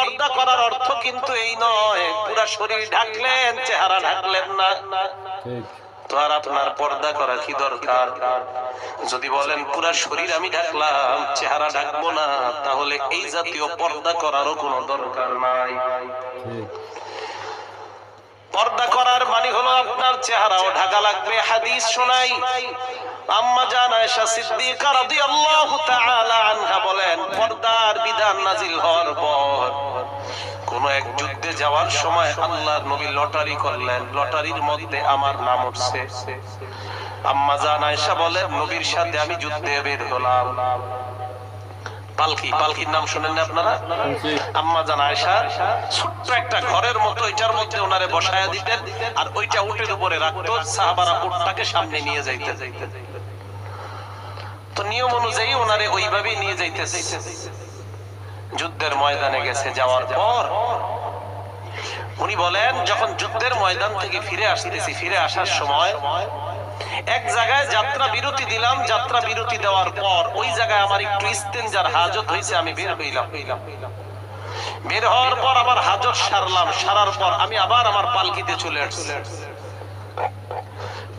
পর্দা করার অর্থ কিন্তু এই নয় পুরা শরীর ঢাকলেন চেহারা ঢাকলেন না। তো আর আপনার পর্দা করা কি দরকার? যদি বলেন পুরা শরীর আমি ঢাকলাম চেহারা ঢাকবো না, তাহলে এই জাতীয় পর্দা করারও কোনো দরকার নাই। পর্দা করার মানে হলো আপনার চেহারাও ঢাকা লাগবে। হাদিস শোনাই, আম্মা জান আয়েশা সিদ্দিকা রাদিয়াল্লাহু তাআলা আনহা বলেন, পর্দার বিধান নাজিল হওয়ার পর কোন এক যুদ্ধে যাওয়ার সময় আল্লাহর নবী লটারি করলেন, লটারির মধ্যে আমার নাম উঠছে। আম্মা জান আয়েশা বলেন, নবীর সাথে আমি যুদ্ধে বের হলাম। পালকি, পালকির নাম শুনেন না আপনারা? আম্মা জান আয়েশা ছোট্ট একটা ঘরের মতো, এটার মধ্যে ওনারে বসায়া দিতেন আর ওইটা উটের উপরে রাখতো, সাহাবারা উটটাকে সামনে নিয়ে যাইতেন। তো নিয়ম অনুযায়ী ওনারে ওইভাবেই নিয়ে যাইতেছে। যুদ্ধের ময়দানে গেছে, যাওয়ার পর উনি বলেন, যখন যুদ্ধের ময়দান থেকে ফিরে আসতেছি, ফিরে আসার সময় এক জায়গায় যাত্রা বিরতি দিলাম। যাত্রা বিরতি দেওয়ার পর ওই জায়গায় আমার একটু ইস্তেঞ্জার হাজত হয়েছে, আমি বের হইলাম। বের হওয়ার পর আবার হাজত সারলাম, সারার পর আমি আবার আমার পালকিতে চলে আসছি।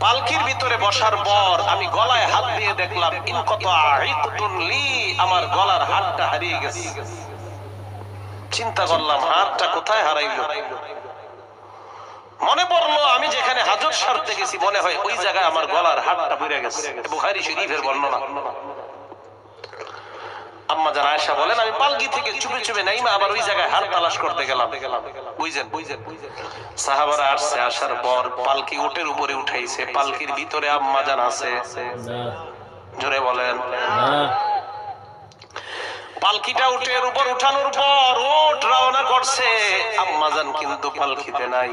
পালকির ভিতরে বসার পর আমি গলায় হাত দিয়ে দেখলাম আমার গলার হাতটা হারিয়ে গেছে। চিন্তা করলাম হাতটা কোথায় হারাইলো। মনে পড়লো আমি যেখানে হাজত সারতে গেছি, মনে হয় ওই জায়গায় আমার গলার হাতটা পড়ে গেছে। বুখারী শরীফের বর্ণনা। আম্মা জান আয়েশা বলেন, আমি পালকি থেকে চুপে চুপে নাইমা আবার ওই জায়গায় হাত তালাশ করতে গেলাম। বুঝছেন? সাহাবারা আসছে, আসার পর পালকি উটের উপরে উঠাইছে। পালকির ভিতরে আম্মা জান আছে? জোরে বলেন। পালকিটা উটের উপর উঠানোর পর উট রওনা করছে, আম্মা জান কিন্তু পালকিতে নাই।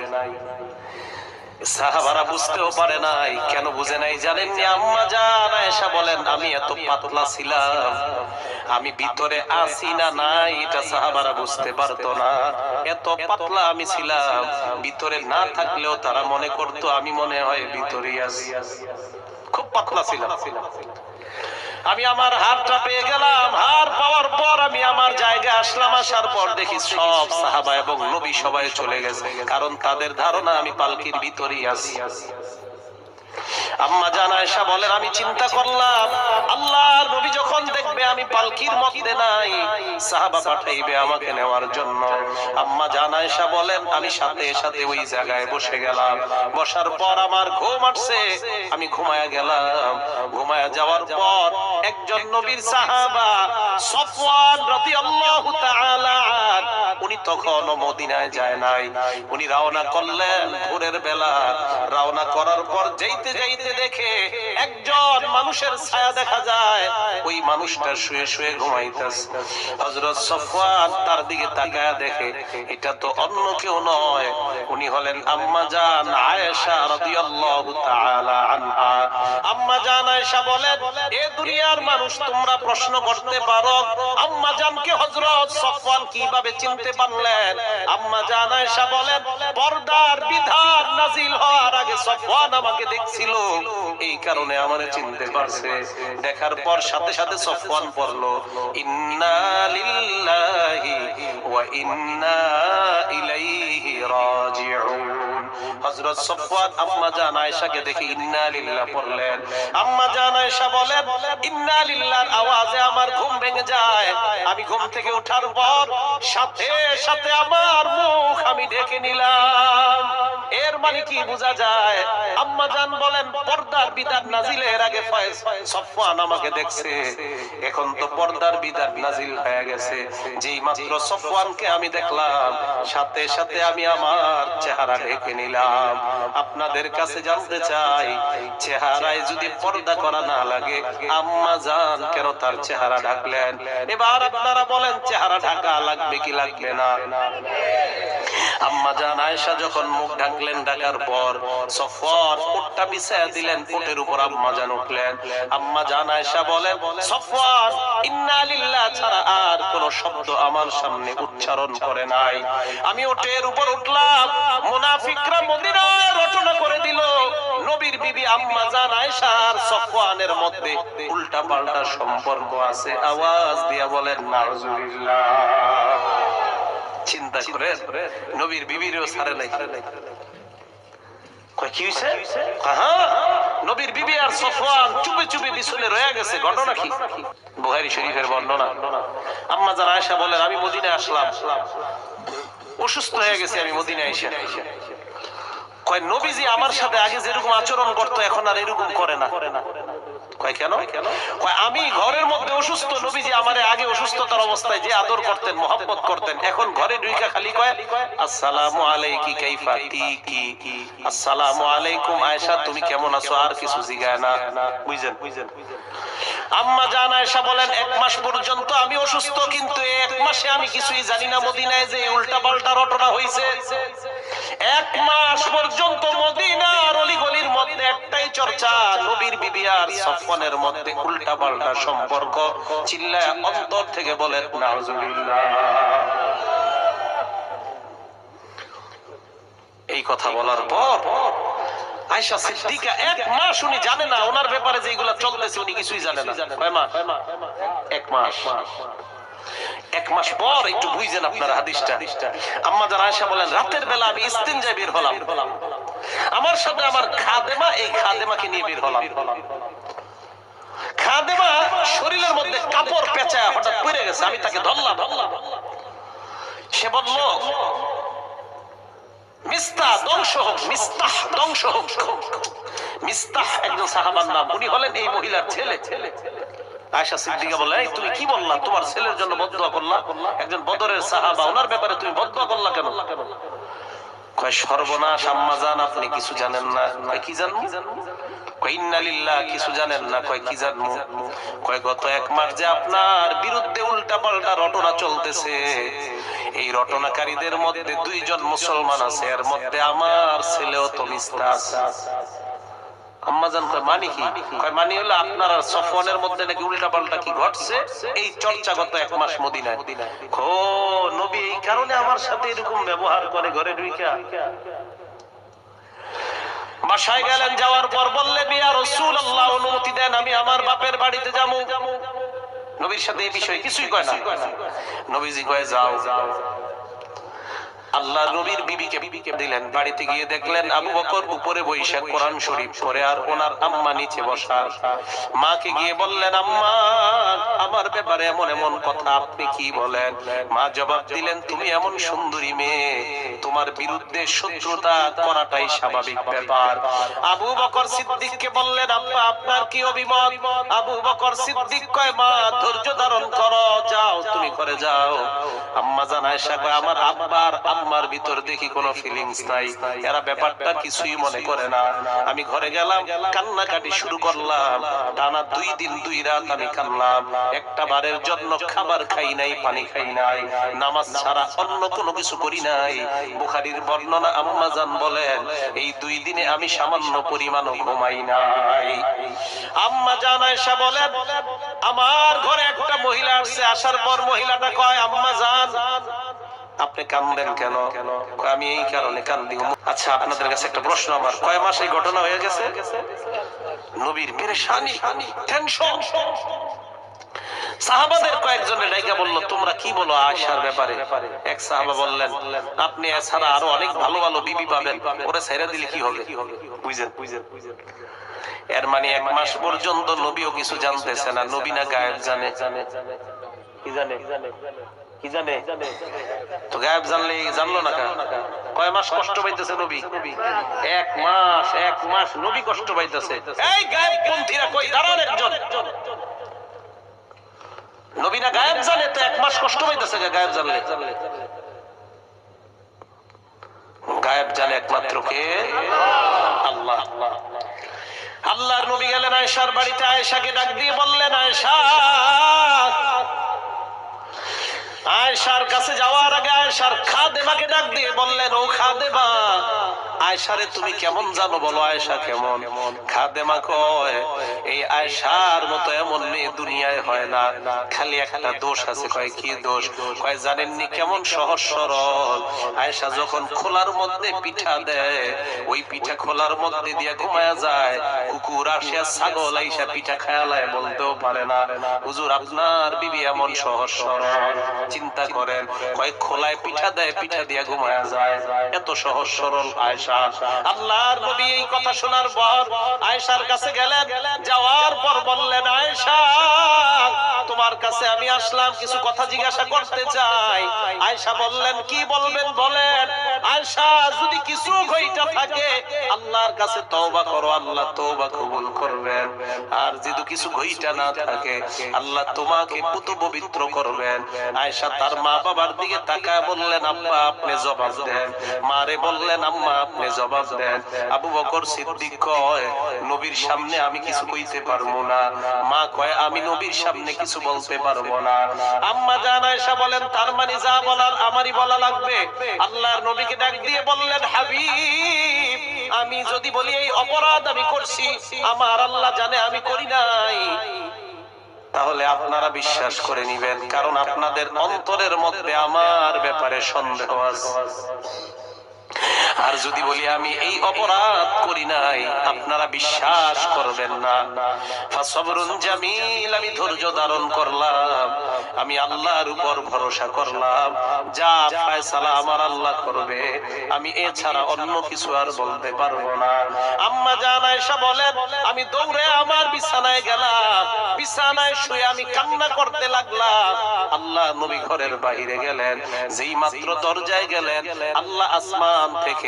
সাহাবারা বুঝতেও পারে নাই। কেন বুঝে নাই জানেননি? আম্মা জান আয়েশা বলেন, আমি এত পাতলা ছিলাম, আমি ভিতরে আছি না নাই এটা সাহাবারা বুঝতে পারতো না। এত পাতলা আমি ছিলাম, ভিতরে না থাকলেও তারা মনে করতো আমি মনে হয় ভিতরেই আছি। খুব পাতলা ছিলাম। আমি আমার হারটা পেয়ে গেলাম। হার পাওয়ার পর আমি আমার জায়গায় আসলাম। আসার পর দেখি সব সাহাবা এবং নবী সবাই চলে গেছে, কারণ তাদের ধারণা আমি পালকির ভিতরেই আছি। আম্মা জান আয়েশা বলেন, আমি চিন্তা করলাম আল্লাহর নবী যখন দেখবে আমি পালকির মধ্যে নাই, সাহাবা পাঠাইবে আমাকে নেওয়ার জন্য। আম্মা জান আয়েশা বলেন, আমি সাথে সাথে ওই জায়গায় বসে গেলাম। বসার পর আমার ঘুম আসছে, আমি ঘুমায়া গেলাম। ঘুমায়া যাওয়ার পর একজন নবীর সাহাবা সফওয়ান রাদিয়াল্লাহু তাআলা, উনি তখনও মদিনায় যায় নাই। উনি রওনা করলেন ভোরের বেলা। রওনা করার পর যাইতে যাইতে দেখে একজন মানুষের ছায়া দেখা যায়। ওই মানুষটা শুয়ে শুয়ে ঘুমাইতেছে। হযরত সফওয়ান তার দিকে তাকায় দেখে এটা তো অন্য কেউ নয়, উনি হলেন আম্মা জান আয়েশা রাদিয়াল্লাহু তাআলা আনহা। আম্মা জান আয়েশা বলেন, এ দুনিয়ার মানুষ তোমরা প্রশ্ন করতে পারো আম্মা জানকে হযরত সফওয়ান কিভাবে চিনতে পারলেন? আম্মা জান আয়েশা বলেন, পর্দার বিধান নাজিল হওয়ার আগে সফওয়ান আমাকে দেখছিল, এই কারণে আমারে চিনতে পারছে। দেখার পর সাথে সাথে সফওয়ান পড়লো, ইন্না লিল্লাহি ওয়া ইন্না ইলাইহি রাজিউন। হযরত সফওয়ান আম্মা জান আয়েশাকে দেখে ইন্না লিল্লাহ পড়লেন। আম্মা জান আয়েশা বলেন, ইন্না লিল্লাহর আওয়াজে আমার ঘুম ভেঙে যায়। আমি ঘুম থেকে ওঠার পর সাথে সাথে আমার মুখ আমি ঢেকে নিলাম। এর মানে কি বোঝা যায়? আম্মা জান বলেন, পর্দার বিধান নাজিলের আগে সফওয়ান আমাকে দেখছে, এখন তো পর্দার বিধান নাজিল হয়ে গেছে। যেই মাত্র সফওয়ানকে আমি দেখলাম, সাথে সাথে আমি আমার চেহারা ঢেকে নিলাম। আপনাদের কাছে জানতে চাই, চেহারায় যদি পর্দা করা না লাগে, আম্মা জান কেন তার চেহারা ঢাকলেন? এবার আপনারা বলেন, চেহারা ঢাকা লাগবে কি লাগবে না? আম্মা জান আয়েশা যখন মুখ ঢাকলেন, ঢাকার পর সফওয়ান উটটা বিছায়া দিলেন, উটের উপর আম্মা জান উঠলেন। আম্মা জান আয়েশা বলেন, সফওয়ান ইন্না লিল্লাহ ছাড়া আর কোন শব্দ আমার সামনে উচ্চারণ করে নাই। আমি উটের উপর উঠলাম। মুনাফিকরা মদিনায় রটনা করে দিল নবীর বিবি আম্মা জান আয়েশা আর সফওয়ানের মধ্যে উল্টা পাল্টা সম্পর্ক আছে। আওয়াজ দিয়া বলেন নাউজুবিল্লাহ। চিন্তা করে নবীর বিবিরও ছাড়ে নাই। কয় কি হইছে? হ্যাঁ, নবীর বিবি আর সফওয়ান চুপে চুপে বিছানে রয়ে গেছে। ঘটনা কি? বুখারী শরীফের বর্ণনা। আম্মা জান আয়েশা বলেন, আমি মদিনায় আসলাম, অসুস্থ হয়ে গেছি আমি মদিনায় এসে। কয় নবীজি আমার সাথে আগে যেরকম আচরণ করতো এখন আর এরকম করে না। কয় কেন? কয় আমি ঘরের মধ্যে অসুস্থ, নবীজি আমারে আগে অসুস্থতার অবস্থায় যে আদর করতেন, মহব্বত করতেন, এখন ঘরে ঢুইকা খালি কয় আসসালামু আলাইকি কাইফা তিকি, আসসালামু আলাইকুম আয়েশা তুমি কেমন আছো, আর কিছু জিগায় না। বুঝেন? আম্মা জান আয়েশা বলেন, 1 মাস পর্যন্ত আমি অসুস্থ, কিন্তু 1 মাসে আমি কিছুই জানি না মদিনায় যে উল্টা পাল্টা রটনা হইছে। 1 মাস পর্যন্ত মদিনার অলিগলির মধ্যে একটাই চর্চা, নবীর বিবি আর সফওয়ানের মধ্যে উল্টা পাল্টা সম্পর্ক। চিল্লায় অন্তর থেকে বলেন নাউজুবিল্লাহ। এই কথা বলার পর আয়েশা সিদ্দিকা 1 মাস উনি জানে না ওনার ব্যাপারে যেগুলা চলতেছে, উনি কিছুই জানে না। কয় মাস? 1 মাস। 1 মাস পর একটু বুঝেন আপনারা হাদিসটা। আম্মা জান আয়েশা বলেন, রাতের বেলা আমি ইস্তিনজায় বের হলাম, আমার সাথে আমার খাদেমা, এই খাদেমাকে নিয়ে বের হলাম। খাদেমা শরীরের মধ্যে কাপড় পেঁচায় হঠাৎ পড়ে গেছে, আমি তাকে ধরলাম। সে বলল, মিস্তাহ ধ্বংস হোক, মিস্তাহ ধ্বংস হোক। মিস্তাহ একজন সাহাবার নাম, উনি হলেন এই মহিলার ছেলে। আয়েশা সিদ্দিকা বলে, এই তুমি কি বললা, তোমার ছেলের জন্য বদদুয়া করলা, একজন বদরের সাহাবা, ওনার ব্যাপারে তুমি বদদুয়া করলা কেন? কয় সর্বনাশ আম্মা জান, আপনি কিছু জানেন না। কয় কি জানবো? কয় ইন্না লিল্লাহ, কিছু জানেন না। কয় কি জানবো? কয় গত 1 মাস যে আপনার বিরুদ্ধে উল্টা পাল্টা রটনা চলতেছে, এই রটনাকারীদের মধ্যে 2 জন মুসলমান আছে, এর মধ্যে আমার ছেলেও তো মিস্তাহ আছে। আম্মা জান কয় মানি কি? কয় মানি হলো আপনার আর সফওয়ানের মধ্যে নাকি উল্টা পাল্টা কি ঘটছে, এই চর্চা গত 1 মাস মদিনায়। ও নবী এই কারণে আমার সাথে এরকম ব্যবহার করে ঘরে ঢুইকা। বাসায় গেলেন, যাওয়ার পর বললেন, ইয়া রাসূলুল্লাহ অনুমতি দেন আমি আমার বাপের বাড়িতে যাবো। নবীর সাথে এই বিষয়ে কিছুই কয় না। নবীজি কয় যাও। আল্লাহ নবীর বিবিকে দিলেন, বাড়িতে গিয়ে দেখলেন আবু বকর উপরে বইসা কোরআন শরীফ পড়ে, আর ওনার আম্মা নিচে বসা। মাকে গিয়ে বললেন, আম্মা আমার ব্যাপারে এমন এমন কথা আপনি কি বলেন? মা জবাব দিলেন, তুমি এমন সুন্দরী মেয়ে, তোমার বিরুদ্ধে শত্রুতা করাটাই স্বাভাবিক ব্যাপার। আবু বকর সিদ্দিককে বললেন, আব্বা আপনার কি অভিমত? আবু বকর সিদ্দিক কয়, মা ধৈর্য ধারণ করো, যাও তুমি করে যাও। আম্মা জান আয়েশা কয়, আমার আব্বার আম্মার ভিতর দেখি কোনো ফিলিংস নাই, এরা ব্যাপারটা কিছুই মনে করে না। আমি ঘরে গেলাম, কান্নাকাটি শুরু করলাম, টানা 2 দিন 2 রাত আমি কান্নাম। একটা বারের জন্য খাবার খাই নাই, পানি খাই নাই, নামাজ ছাড়া অন্য কোনো কিছু করি নাই। বুখারীর বর্ণনা, আম্মা জান বলেন, এই 2 দিনে আমি সামান্য পরিমাণও ঘুমাই নাই। আম্মা জান আয়েশা বলেন, আমার ঘরে একটা মহিলা আসছে, আসার পর মহিলাটা কয়, আম্মা জান আপনি কান্দেন কেন? আমি এই কারণে কান্দি। আচ্ছা আপনাদের কাছে একটা প্রশ্ন আমার, কয় মাস এই ঘটনা হয়ে গেছে? নবীর পেরেশানি, টেনশন। সাহাবাদের কয়েকজনের ডাইকা বলল, তোমরা কি বলো আয়েশার ব্যাপারে? এক সাহাবা বললেন, আপনি এছাড়া আরো অনেক ভালো ভালো বিবি পাবেন, ওরে ছেড়ে দিলে কি হবে? বুঝেন? এর মানে 1 মাস পর্যন্ত নবীও কিছু জানতেছে না। নবী না গায়েব জানে? কি জানে? কি জানে? তো গায়েব জানলে জানলো না কেন? কয় মাস কষ্ট পাইতেছে নবী? 1 মাস। 1 মাস নবী কষ্ট পাইতেছে। এই গায়েব পন্থীরা কই, দাঁড়ান একজন। নবী না গায়েব জানে, তো 1 মাস কষ্ট পাইতেছে গায়েব জানলে? গায়েব জানে একমাত্র কে? আল্লাহ। আল্লাহর নবী গেলেন আয়েশার বাড়িতে, আয়েশাকে ডাক দিয়ে বললেন, আয়েশা। আয়েশার কাছে যাওয়ার আগে আয়েশার খাদেমাকে ডাক দিয়ে বললেন, ও খাদেমা, আয়েশারে তুমি কেমন জানো বলো, আয়েশা কেমন? খাদেমা কয়, এই আয়েশার মতো এমন মেয়ে দুনিয়ায় হয় না, খালি একটা দোষ আছে। কয় কি দোষ? কয় জানেননি কেমন সহজ সরল। আয়েশা যখন খোলার মধ্যে পিঠা দেয়, ওই পিঠা খোলার মধ্যে দিয়ে ঘুমায়া যায়, কুকুর আসিয়া ছাগল আইসা পিঠা খায়ালায় বলতেও পারে না। হুজুর আপনার বিবি এমন সহজ সরল। চিন্তা করেন, কয় খোলায় পিঠা দেয়, পিঠা দিয়া ঘুমায়া যায়। এত সহজ সরল আয়েশা। আল্লাহর নবী এই কথা শোনার পর আয়েশার কাছে গেলেন, যাওয়ার পর বললেন, আয়েশা তোমার কাছে আমি আসলাম, কিছু কথা জিজ্ঞাসা করতে চাই। আয়েশা বললেন, কি বলবেন বলেন। আয়েশা, যদি কিছু ঘইটা থাকে আল্লাহর কাছে তওবা করো, আল্লাহ তওবা কবুল করবেন। আর যদি কিছু ঘইটা না থাকে আল্লাহ তোমাকে পুত পবিত্র করবেন। আয়েশা তার মা বাবার দিকে তাকায় বললেন, আব্বা আপনি জবাব দেন। মারে বললেন, আম্মা আপনি জবাব দেন। আবু বকর সিদ্দিক কয়, নবীর সামনে আমি কিছু কইতে পারবো না। মা কয়, আমি নবীর সামনে কিছু বলতে পারবো না। আম্মা জান আয়েশা বলেন, তার মানে যা বলার আমারই বলা লাগবে। আল্লাহর নবীকে ডাক দিয়ে বললেন, হাবিব আমি যদি বলি এই অপরাধ আমি করছি, আমার আল্লাহ জানে আমি করি নাই, তাহলে আপনারা বিশ্বাস করে নিবেন, কারণ আপনাদের অন্তরের মধ্যে আমার ব্যাপারে সন্দেহ আছে। আর যদি বলি আমি এই অপরাধ করি নাই, আপনারা বিশ্বাস করবেন না। ফাসবরুন জামিল, আমি ধৈর্য ধারণ করলাম, আমি আল্লাহর উপর ভরসা করলাম, যা ফয়সালা আমার আল্লাহ করবে, আমি এছাড়া অন্য কিছু আর বলতে পারবো না। আম্মা জান আয়েশা বলেন, আমি দৌড়ে আমার বিছানায় গেলাম, বিছানায় শুয়ে আমি কান্না করতে লাগলাম। আল্লাহ নবী ঘরের বাইরে গেলেন, যেই মাত্র দরজায় গেলেন আল্লাহ আসমান থেকে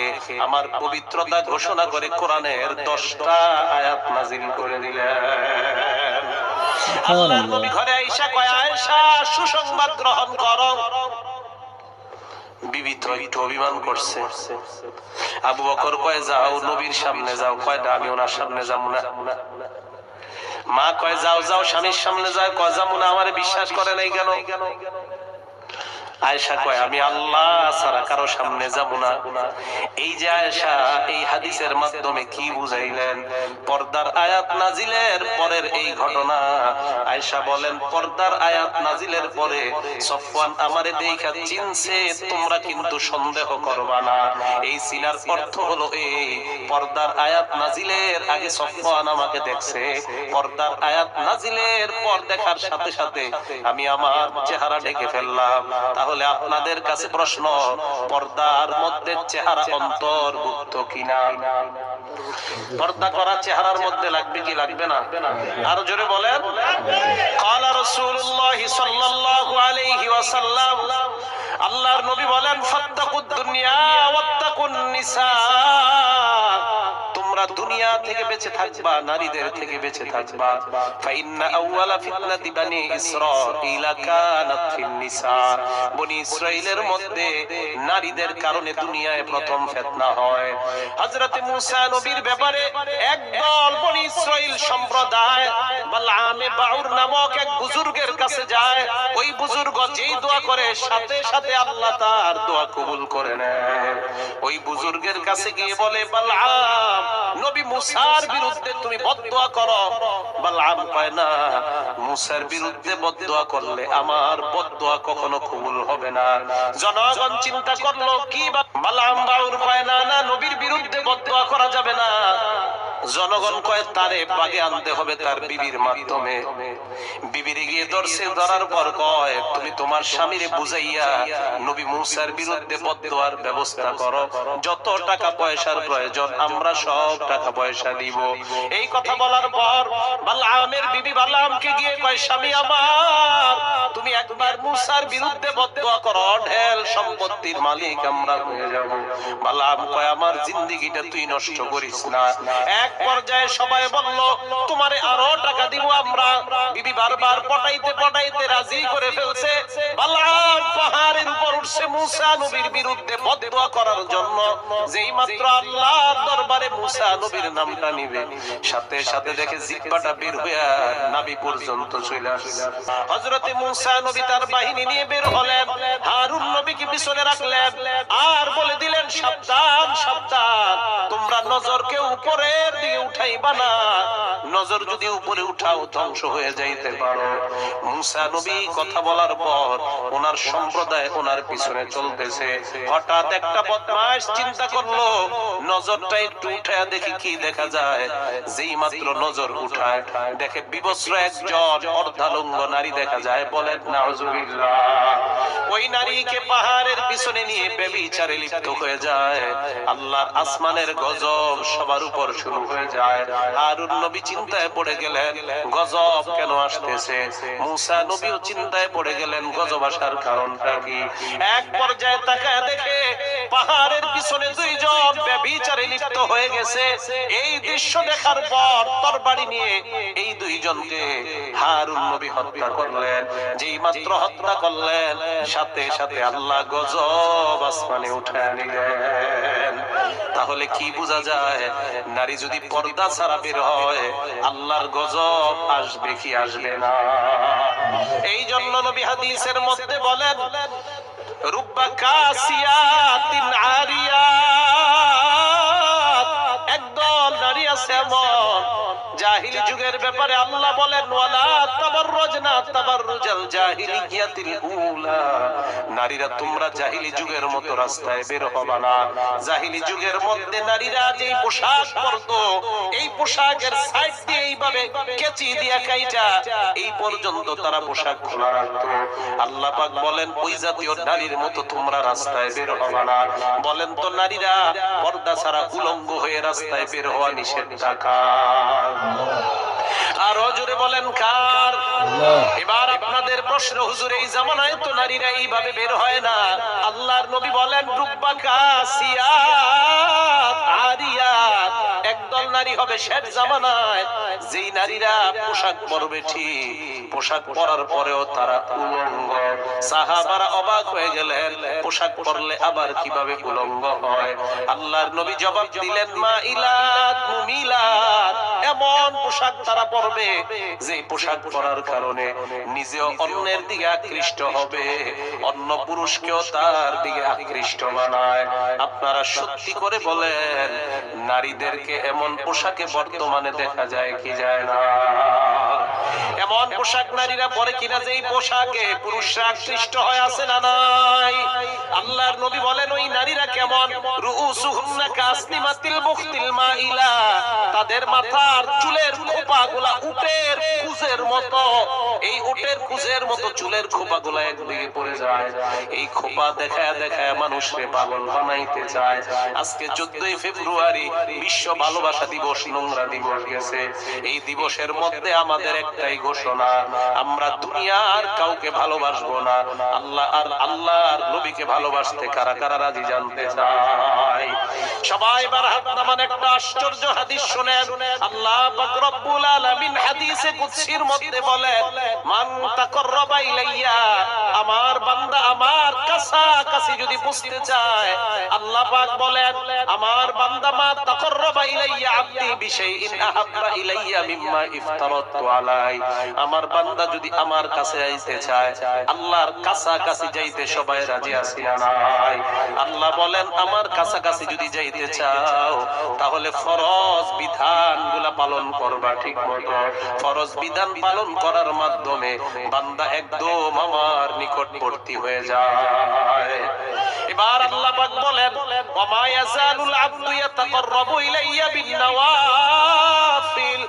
আমার পবিত্রতা ঘোষণা করে কোরআনের 10টা আয়াত নাযিল করে দিলেন। আল্লাহর নবী ঘরে আয়েশা কয়, আয়েশা সুসংবাদ গ্রহণ করো। বিবি তো একটু অভিমান করছে। আবু বকর কয়, যাও নবীর সামনে যাও। কয়, আমি ওনার সামনে যাবো না। মা কয়, যাও যাও স্বামীর সামনে যাও। কয়, যাবো না, আমারে বিশ্বাস করে নাই কেন? আয়েশা কয়, আমি আল্লাহ ছাড়া কারো সামনে যাব না। এই যে আয়েশা এই হাদিসের মাধ্যমে কি বুঝাইলেন? পর্দার আয়াত নাজিলের পরের এই ঘটনা। আয়েশা বলেন, পর্দার আয়াত নাজিলের পরে সফওয়ান আমারে দেখা চিনছে, তোমরা কিন্তু সন্দেহ করবা না। এই চিনার অর্থ হলো এই, পর্দার আয়াত নাজিলের আগে সফওয়ান আমাকে দেখছে, পর্দার আয়াত নাজিলের পর দেখার সাথে সাথে আমি আমার চেহারা ঢেকে ফেললাম। তাহলে আপনাদের কাছে প্রশ্ন, পর্দার মধ্যে চেহারা অন্তর্ভুক্ত কিনা? পর্দা করা চেহারার মধ্যে লাগবে কি লাগবে না? আরো জোরে বলেন। ক্বালা রাসূলুল্লাহ সাল্লাল্লাহু আলাইহি ওয়াসাল্লাম, আল্লাহর নবী বলেন, ফাত্তাকুদ দুনিয়া ওয়াত্তাকুন নিসা, তোমরা দুনিয়া থেকে বেঁচে থাকবা, নারীদের থেকে বেঁচে থাকবা। ফাইন্না আউওয়ালা ফিতনাতি বানি ইসরাঈল কানাত ফিন নিসা, বনি ইসরাইলের মধ্যে নারীদের কারণে দুনিয়ায় প্রথম ফিতনা হয়। হযরত মূসা নবীর ব্যাপারে একদল বনি ইসরাইল সম্প্রদায় বালআমে বাউর নামক এক বুজুর্গের কাছে যায়। ওই বুজুর্গ যেই দোয়া করে সাথে সাথে আল্লাহ তার দোয়া কবুল করে নেয়। ওই বুজুর্গের কাছে গিয়ে বলে, বালআম নবী মূসার বিরুদ্ধে তুমি বদদোয়া করো। বালআম কয়, না, মূসার বিরুদ্ধে বদদোয়া করলে আমার বদদোয়া কখনো কবুল হবে না। জনগণ চিন্তা করলো কি, বালআম বাউর কয়, না না, নবীর বিরুদ্ধে বদদোয়া করা যাবে না। জনগণ কয়, তারে বাগে আনতে হবে তার বিবির মাধ্যমে। বিবির গিয়ে ধরছে, ধরার পর কয়, তুমি তোমার স্বামীরে বুঝাইয়া নবী মূসার বিরুদ্ধে বদদোয়ার ব্যবস্থা করো, যত টাকা পয়সার প্রয়োজন আমরা সব টাকা পয়সা দিব। এই কথা বলার পর বালআমের বিবি বালআমকে গিয়ে কয়, স্বামী আমার, তুমি একবার মূসার বিরুদ্ধে বদদোয়া করো, ঢেল সম্পত্তির মালিক আমরা হয়ে যাব। বালআম কয়, আমার জিন্দেগিটা তুই নষ্ট করিস না। এক পর্যায়ে সবাই বলল, তোমারে আরো টাকা দিব আমরা। বিবি বারবার পটাইতে পটাইতে রাজি করে ফেলছে। বালআম পাহাড়ের উপর উঠছে মূসা নবীর বিরুদ্ধে বদদোয়া করার জন্য। যেই মাত্র আল্লাহর দরবারে মূসা নবীর নামটা নিবে, সাথে সাথে দেখে জিহ্বাটা বের হইয়া নাভি পর্যন্ত চলে আসছে। হযরতে মূসা নবী তার বাহিনী নিয়ে বের হলেন, হারুন নবীকে পিছনে রাখলেন, আর বলে দিলেন, সাবধান সাবধান, তোমরা নজরকে উপরের দিকে উঠাইবা না, নজর যদি উপরে উঠাও ধ্বংস হয়ে যাইতে পারো। মূসা নবী কথা বলার পর ওনার সম্প্রদায় ওনার পিছনে চলতেছে। হঠাৎ একটা বদমাশ চিন্তা করলো, নজরটা একটু উঠায় দেখি কি দেখা যায়। যেই মাত্র নজর উঠায় দেখে বিবস্ত্র একজন অর্ধালঙ্গ নারী দেখা যায়। বলেন নাউজুবিল্লাহ। ওই নারীকে পাহাড়ের পিছনে নিয়ে ব্যভিচারে লিপ্ত হয়ে যায়। আল্লাহর আসমানের গজব সবার উপর শুরু হয়ে যায়। হারুন নবী চিন্তায় পড়ে গেলেন, গজব কেন আসতেছে? মুসা নবীও চিন্তায় পড়ে গেলেন, গজব আসার কারণটা কি? এক পর্যায়ে তাকায় দেখে পাহাড়ের পিছনে দুইজন ব্যভিচারে লিপ্ত হয়ে গেছে। এই দৃশ্য দেখার পর তরবারি নিয়ে এই দুইজনকে হারুন নবী হত্যা করলেন। যেই মাত্র হত্যা করলেন, সাথে সাথে আল্লাহ গজব আসমানে উঠায় নিলেন। তাহলে কি বোঝা যায়? নারী যদি পর্দা ছাড়া বের হয়, আল্লাহর গজব আসবে কি আসবে না? এই জন্য নবী হাদিসের মধ্যে বলেন, রুব্বা কাসিয়াতিন আরিয়াত, একদল নারী আছে এমন জাহিলি যুগের ব্যাপারে আল্লাহ বলেন, ওয়ালা তাবাররুজনা তাবাররুজাল জাহিলিয়াতিল উলা, নারীরা তোমরা জাহিলি যুগের মতো রাস্তায় বের হবে না। জাহিলি যুগের মধ্যে নারীরা যে পোশাক পরতো, এই পোশাকের সাইড দিয়ে এইভাবে কেচি দিয়া কাইটা এই পর্যন্ত তারা পোশাক খোলা রাখতো। আল্লাহ পাক বলেন, ওই জাতীয় নারীর মতো তোমরা রাস্তায় বের হবে না। বলেন তো নারীরা পর্দা ছাড়া উলঙ্গ হয়ে রাস্তায় বের হওয়া নিষেধ কার? আরো জোরে বলেন কার? এবার আপনাদের প্রশ্ন, হুজুর এই জামানায় তো নারীরা এইভাবে বের হয় না। আল্লাহর নবী বলেন, রুব্বা কাসিয়াত আরিয়াত, একদল নারী হবে শেষ জামানায় যেই নারীরা পোশাক পরবে, ঠিক পোশাক পরার পরেও তারা উলঙ্গ। সাহাবারা অবাক হয়ে গেলেন, পোশাক পরলে আবার কিভাবে উলঙ্গ হয়? আল্লাহর নবী জবাব দিলেন, মাইলাত মুমিলাত, এমন পোশাক তারা পরবে যে পোশাক পরার কারণে নিজেও অন্যের দিকে আকৃষ্ট হবে, অন্য পুরুষকেও তার দিকে আকৃষ্ট বানায়। আপনারা সত্যি করে বলেন, নারীদেরকে এমন পোশাকে বর্তমানে দেখা যায় কি যায় না? এমন পোশাক নারীরা পরে কিনা যে পোশাকে পুরুষরা আকৃষ্ট হয়, আছে না নাই? আল্লাহর নবী বলেন, ওই নারীরা কেমন? রুউসুহুন্না কাসনিমাতিল মুখতিল মাইলা, তাদের মাথার চুলের খোপাগুলা উটের কুজের মতো, এই উটের কুজের মতো চুলের খোপাগুলা একদিকে পড়ে যায়। এই খোপা দেখায় দেখায় মানুষকে পাগল বানাইতে চায়। আজকে 14 ফেব্রুয়ারি বিশ্ব ভালোবাসা দিবস, নোংরা দিবস গেছে। এই দিবসের মধ্যে আমাদের একটাই ঘোষণা, আমরা দুনিয়ার কাউকে ভালোবাসবো না, আল্লাহ আর আল্লাহর নবীকে ভালোবাসতে কারা কারা রাজি জানতে চাই? সবাই এবার হাত নামান। একটা আশ্চর্য হাদিস শুনেন। আল্লাহ পাক রব্বুল আলামিন হাদিসে কুদসির মধ্যে বলেন, মান তাকাররাবা ইলাইয়া, আমার বান্দা আমার কাছাকাছি যদি পৌঁছতে চায়, আল্লাহ পাক বলেন, আমার বান্দা মা তাকাররাবা ইলাইয়া আবদি বিশাইইন আহাব্বা ইলাইয়া মিম্মা ইফতারাতু আলাই, আমার বান্দা যদি আমার কাছে আইতে চায়, আল্লাহর কাছাকাছি যাইতে সবাই রাজি আছি না নাই? আল্লাহ বলেন, আমার কাছাকাছি যদি যাইতে চাও তাহলে ফরজ বিধানগুলা পালন করবা ঠিক মতো। ফরজ বিধান পালন করার মাধ্যমে বান্দা একদম আমার নিকটবর্তী হয়ে যায়। এবার আল্লাহ পাক বলেন, ওয়া মা ইয়াজালুল আবদু ইয়াতাকাররাবু ইলাইয়া বিন্নাওয়াফিল,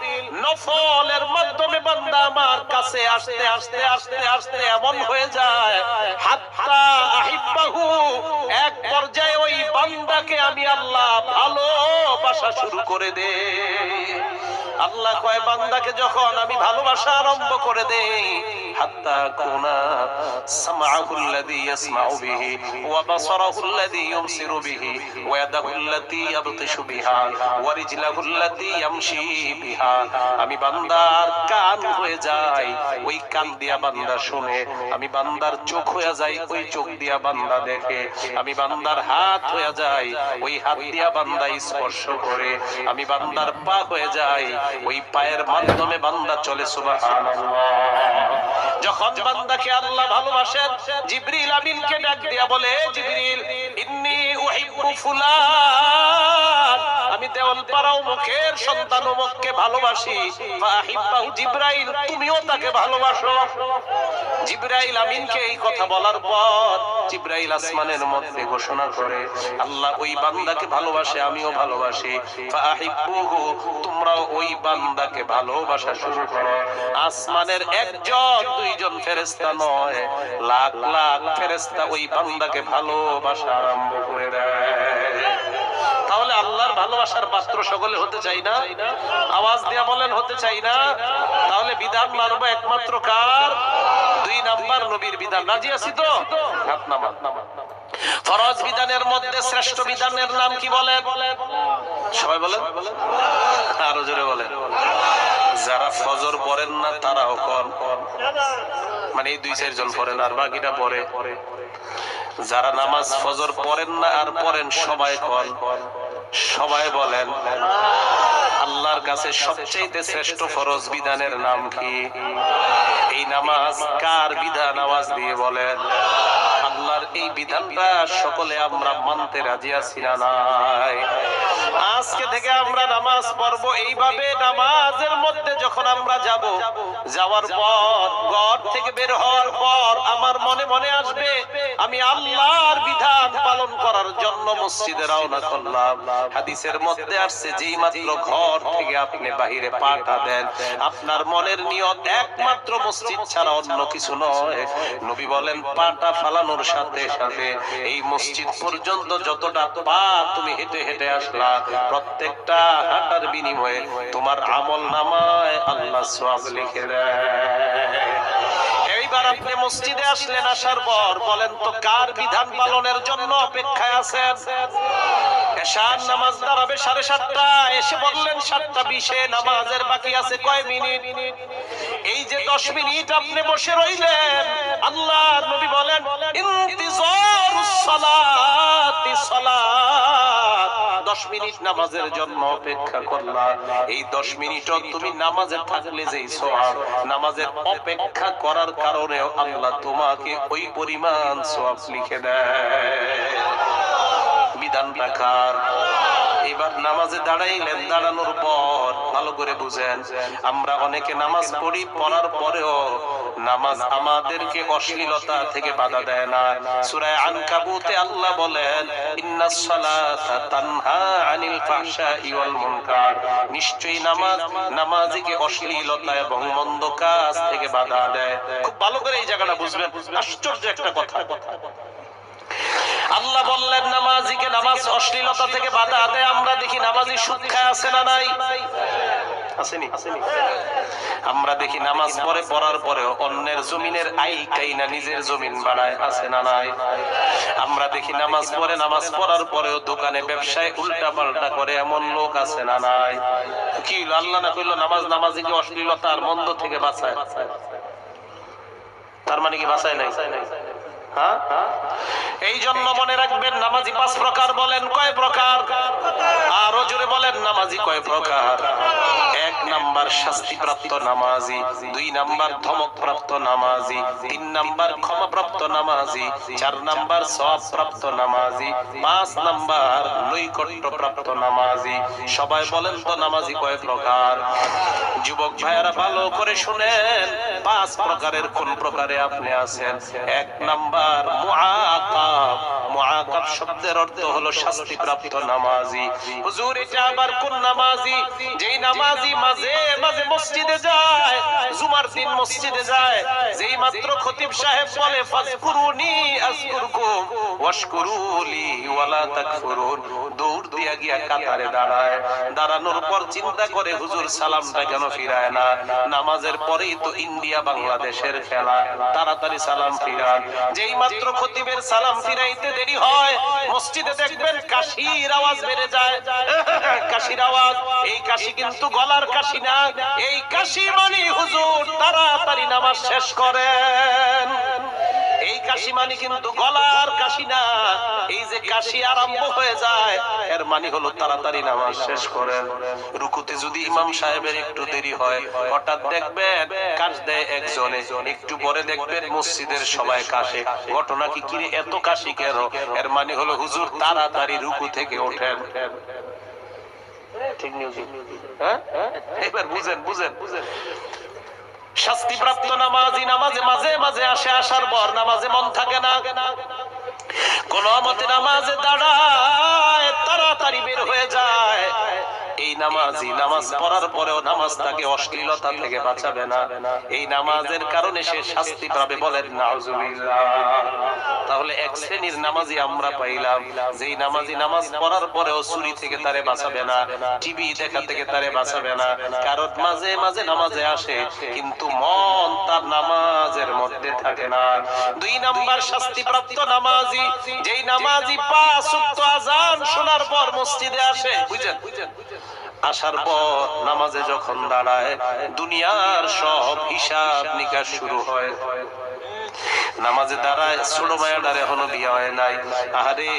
নফলের মাধ্যমে বান্দা আমার কাছে আসতে আসতে আসতে আসতে এমন হয়ে যায়, হাত্তা আহিব্বাহু, এক পর্যায়ে ওই বান্দাকে আমি আল্লাহ ভালোবাসা শুরু করে দেই। আল্লাহ কয়, বান্দাকে যখন আমি ভালোবাসা আরম্ভ করে দেই, হাত্তা কুনা সামাউল্লাযী ইয়াসমাউ বিহি ওয়া বাসারাহুল্লাযী ইউবসিরু বিহি ওয়া ইয়াদাহুল্লাতী ইয়াবতিশু বিহা ওয়া রিজলাহুল্লাতী ইয়ামশি বিহা, আমি বান্দার কান হয়ে যাই, ওই কান দিয়া বান্দা শুনে। আমি বান্দার চোখ হয়ে যাই, ওই চোখ দিয়া বান্দা দেখে। আমি বান্দার হাত হয়ে যাই, ওই হাত দিয়া বান্দা স্পর্শ করে। আমি বান্দার পা হয়ে যাই, ওই পায়ের মাধ্যমে বান্দা চলে। সুবহানাল্লাহ। যখন বান্দাকে আল্লাহ ভালোবাসেন, জিবরিল আমিনকে ডাক দিয়া বলে, জিবরিল ইন্নী উহিব্বু ফুলান, আমি দেওয়ালপাড়া অমুকের সন্তান অমুককে ভালোবাসি, ফাহিব্বাহু জিবরাইল, তুমিও তাকে ভালোবাসো। জিবরাইল আমিনকে এই কথা বলার পর জিবরাইল আসমানের মধ্যে ঘোষণা করে, আল্লাহ ওই বান্দাকে ভালোবাসে, আমিও ভালোবাসি, ফাহিব্বুহু, তোমরাও ওই বান্দাকে ভালোবাসা শুরু করো। আসমানের একজন দুইজন ফেরেশতা নয়, লাখ লাখ ফেরেশতা ওই বান্দাকে ভালোবাসা আরম্ভ করে দেয়। তাহলে আল্লাহর ভালোবাসার পাত্র সকলে হতে চাই না? আওয়াজ দিয়া বলেন, হতে চাই না? তাহলে বিধান মানব একমাত্র কার? 2 নাম্বার নবীর বিধান। রাজি আছি তো? হাত নামা। ফরজ বিধানের মধ্যে শ্রেষ্ঠ বিধানের নাম কি বলেন? সবাই বলেন, আরো জোরে বলেন। যারা ফজর পড়েন না তারাও কোন, মানে এই 2-4 জন পড়েন আর বাকিটা পড়ে। যারা নামাজ ফজর পড়েন না আর পড়েন সবাই কোন, সবাই বলেন। আল্লাহর কাছে সবচেয়ে শ্রেষ্ঠ ফরজ বিধানের নাম কি? এই নামাজ কার বিধান? আওয়াজ দিয়ে বলেন। আল্লাহর এই বিধানটা সকলে আমরা মানতে রাজি আছি না নাই? আজকে থেকে আমরা নামাজ পড়বো এইভাবে। নামাজের মধ্যে যখন আমরা যাব, যাওয়ার পর ঘর থেকে বের হওয়ার পর আমার মনে মনে আসবে আমি আল্লাহর বিধান পালন করার জন্য মসজিদে রওনা করলাম। হাদিসের মধ্যে আসছে যেই মাত্র ঘর থেকে আপনি বাহিরে পাটা দেন, আপনার মনের নিয়ত একমাত্র মসজিদ ছাড়া অন্য কিছু নয়। নবী বলেন পাটা ফালানোর সাথে সাথে এই মসজিদ পর্যন্ত যতটা পা তুমি হেঁটে হেঁটে আসলা, প্রত্যেকটা হাঁটার বিনিময়ে তোমার আমল নামায় আল্লাহ সওয়াব লিখে দেয়। এইবার আপনি মসজিদে আসলেন, আসার পর বলেন তো কার বিধান পালনের জন্য অপেক্ষায় আছেন? এশার নামাজ দাঁড়াবে 7:30, এসে বললেন 7:20 নামাজের বাকি আছে কয় মিনিট? এই যে 10 মিনিট আপনি বসে রইলেন, আল্লাহর নবী বলেন ইন্তিজারুস সালাতি সালাত, 10 মিনিট নামাজের জন্য অপেক্ষা করলা। এই 10 মিনিটও তুমি নামাজে থাকলে যেই সওয়াব, নামাজের অপেক্ষা করার কারণে আল্লাহ তোমাকে ওই পরিমাণ সওয়াব লিখে দেয়। বিধান রাখার। এবার নামাজে দাঁড়াইলেন, দাঁড়ানোর পর ভালো করে বুঝেন, আমরা অনেকে নামাজ পড়ি, পড়ার পরেও নামাজ আমাদেরকে অশ্লীলতা থেকে বাধা দেয় না। সূরা আনকাবুতে আল্লাহ বলেন ইন্নাস সালাতা তানহা আনিল ফাহশাই ওয়াল মুনকার, নিশ্চয়ই নামাজ নামাজীকে অশ্লীলতা এবং মন্দ কাজ থেকে বাধা দেয়। খুব ভালো করে এই জায়গাটা বুঝবেন, আশ্চর্য একটা কথা। আল্লাহ বললেন নামাজীকে নামাজ অশ্লীলতা থেকে বাধা দেয়। আমরা দেখি নামাজি সুদ খায় আছে না নাই? আসেনি? আমরা দেখি নামাজ পড়ে, পড়ার পরেও অন্যের জমিনের আই কাইনা নিজের জমিন বাড়ায়, আছে না নাই? আমরা দেখি নামাজ পড়ে, নামাজ পড়ার পরেও দোকানে ব্যবসায় উল্টা পাল্টা করে, এমন লোক আছে না নাই? কি আল্লাহ না কইলো নামাজ নামাজিকে অশ্লীলতা আর মন্দ থেকে বাঁচায়? তার মানে কি বাঁচায় নাই? এই জন্য মনে রাখবেন নামাজি 5 প্রকার। বলেন কয় প্রকার? আরো জোরে বলেন নামাজি কয় প্রকার? 1 নাম্বার শাস্তিপ্রাপ্ত নামাজি, 2 নাম্বার ধমকপ্রাপ্ত নামাজি, 3 নাম্বার ক্ষমাপ্রাপ্ত নামাজি, 4 নাম্বার সওয়াবপ্রাপ্ত নামাজি, 5 নাম্বার নৈকট্যপ্রাপ্ত নামাজি। সবাই বলেন তো নামাজি কয় প্রকার? যুবক ভাইয়ারা ভালো করে শুনেন, 5 প্রকারের কোন প্রকারে আপনি আছেন? 1 নাম্বার মুআকাব। মুআকাব শব্দের অর্থ হলো শাস্তিপ্রাপ্ত নামাজি। হুজুর এটা আবার কোন নামাজি? যেই নামাজি মাঝে মাঝে মসজিদে যায়, জুমার দিন মসজিদে যায়, যেই মাত্র খতিব সাহেব বলে ফাজকুরুনি আযকুরকুম ওয়াশকুরুলি ওয়ালা তাকফুরুন, দৌড় দিয়া গিয়া কাতারে দাঁড়ায়। দাঁড়ানোর পর চিন্তা করে হুজুর সালামটা কেন ফিরায় না? নামাজের পরেই তো ইন্ডিয়া বাংলাদেশের খেলা, তাড়াতাড়ি সালাম ফিরান। যেই মাত্র খতিবের সালাম ফিরাইতে দেরি হয়, মসজিদে দেখবেন কাশির আওয়াজ বেড়ে যায়। কাশির আওয়াজ, এই কাশি কিন্তু গলার কাশি না, এই কাশি মানে হুজুর তাড়াতাড়ি নামাজ শেষ করেন। এই কাশি মানে কিন্তু গলার কাশি না, এই যে কাশি আরম্ভ হয়ে যায় এর মানে হলো তাড়াতাড়ি নামাজ শেষ করেন। রুকুতে যদি ইমাম সাহেবের একটু দেরি হয়, হঠাৎ দেখবেন কাশ দেয় একজনে, একটু পরে দেখবেন মসজিদের সবাই কাশে। ঘটনা কি কিরে এত কাশি কেন? এর মানে হলো হুজুর তাড়াতাড়ি রুকু থেকে ওঠেন। ঠিক নিউজ, হ্যাঁ এবার বুঝেন বুঝেন শাস্তিপ্রাপ্ত নামাজি নামাজে মাঝে মাঝে আসে, আসার পর নামাজে মন থাকে না, কোন মতে নামাজে দাঁড়ায় তাড়াতাড়ি বের হয়ে যায়। এই নামাজি নামাজ পড়ার পরেও নামাজ তাকে অশ্লীলতা থেকে বাঁচাবে না, এই নামাজের কারণে সে শাস্তি পাবে, বলেন নাউজুবিল্লাহ। তাহলে এক শ্রেণীর নামাজি আমরা পাইলাম, যেই নামাজি নামাজ পড়ার পরেও চুরি থেকে তারে বাঁচাবে না, টিভি দেখা থেকে তারে বাঁচাবে না, কারণ মাঝে মাঝে নামাজে আসে কিন্তু মন তার নামাজের মধ্যে থাকে না। দুই নাম্বার শাস্তিপ্রাপ্ত নামাজি, যেই নামাজি 5 ওয়াক্ত আযান শোনার পর মসজিদে আসে, বুঝেন, আসার পর নামাজে যখন দাঁড়ায় দুনিয়ার সব হিসাব নিকাশ শুরু হয়। নামাজে দাঁড়ায় ছোট মায়াটার এখনো বিয়ে হয় নাই, আরে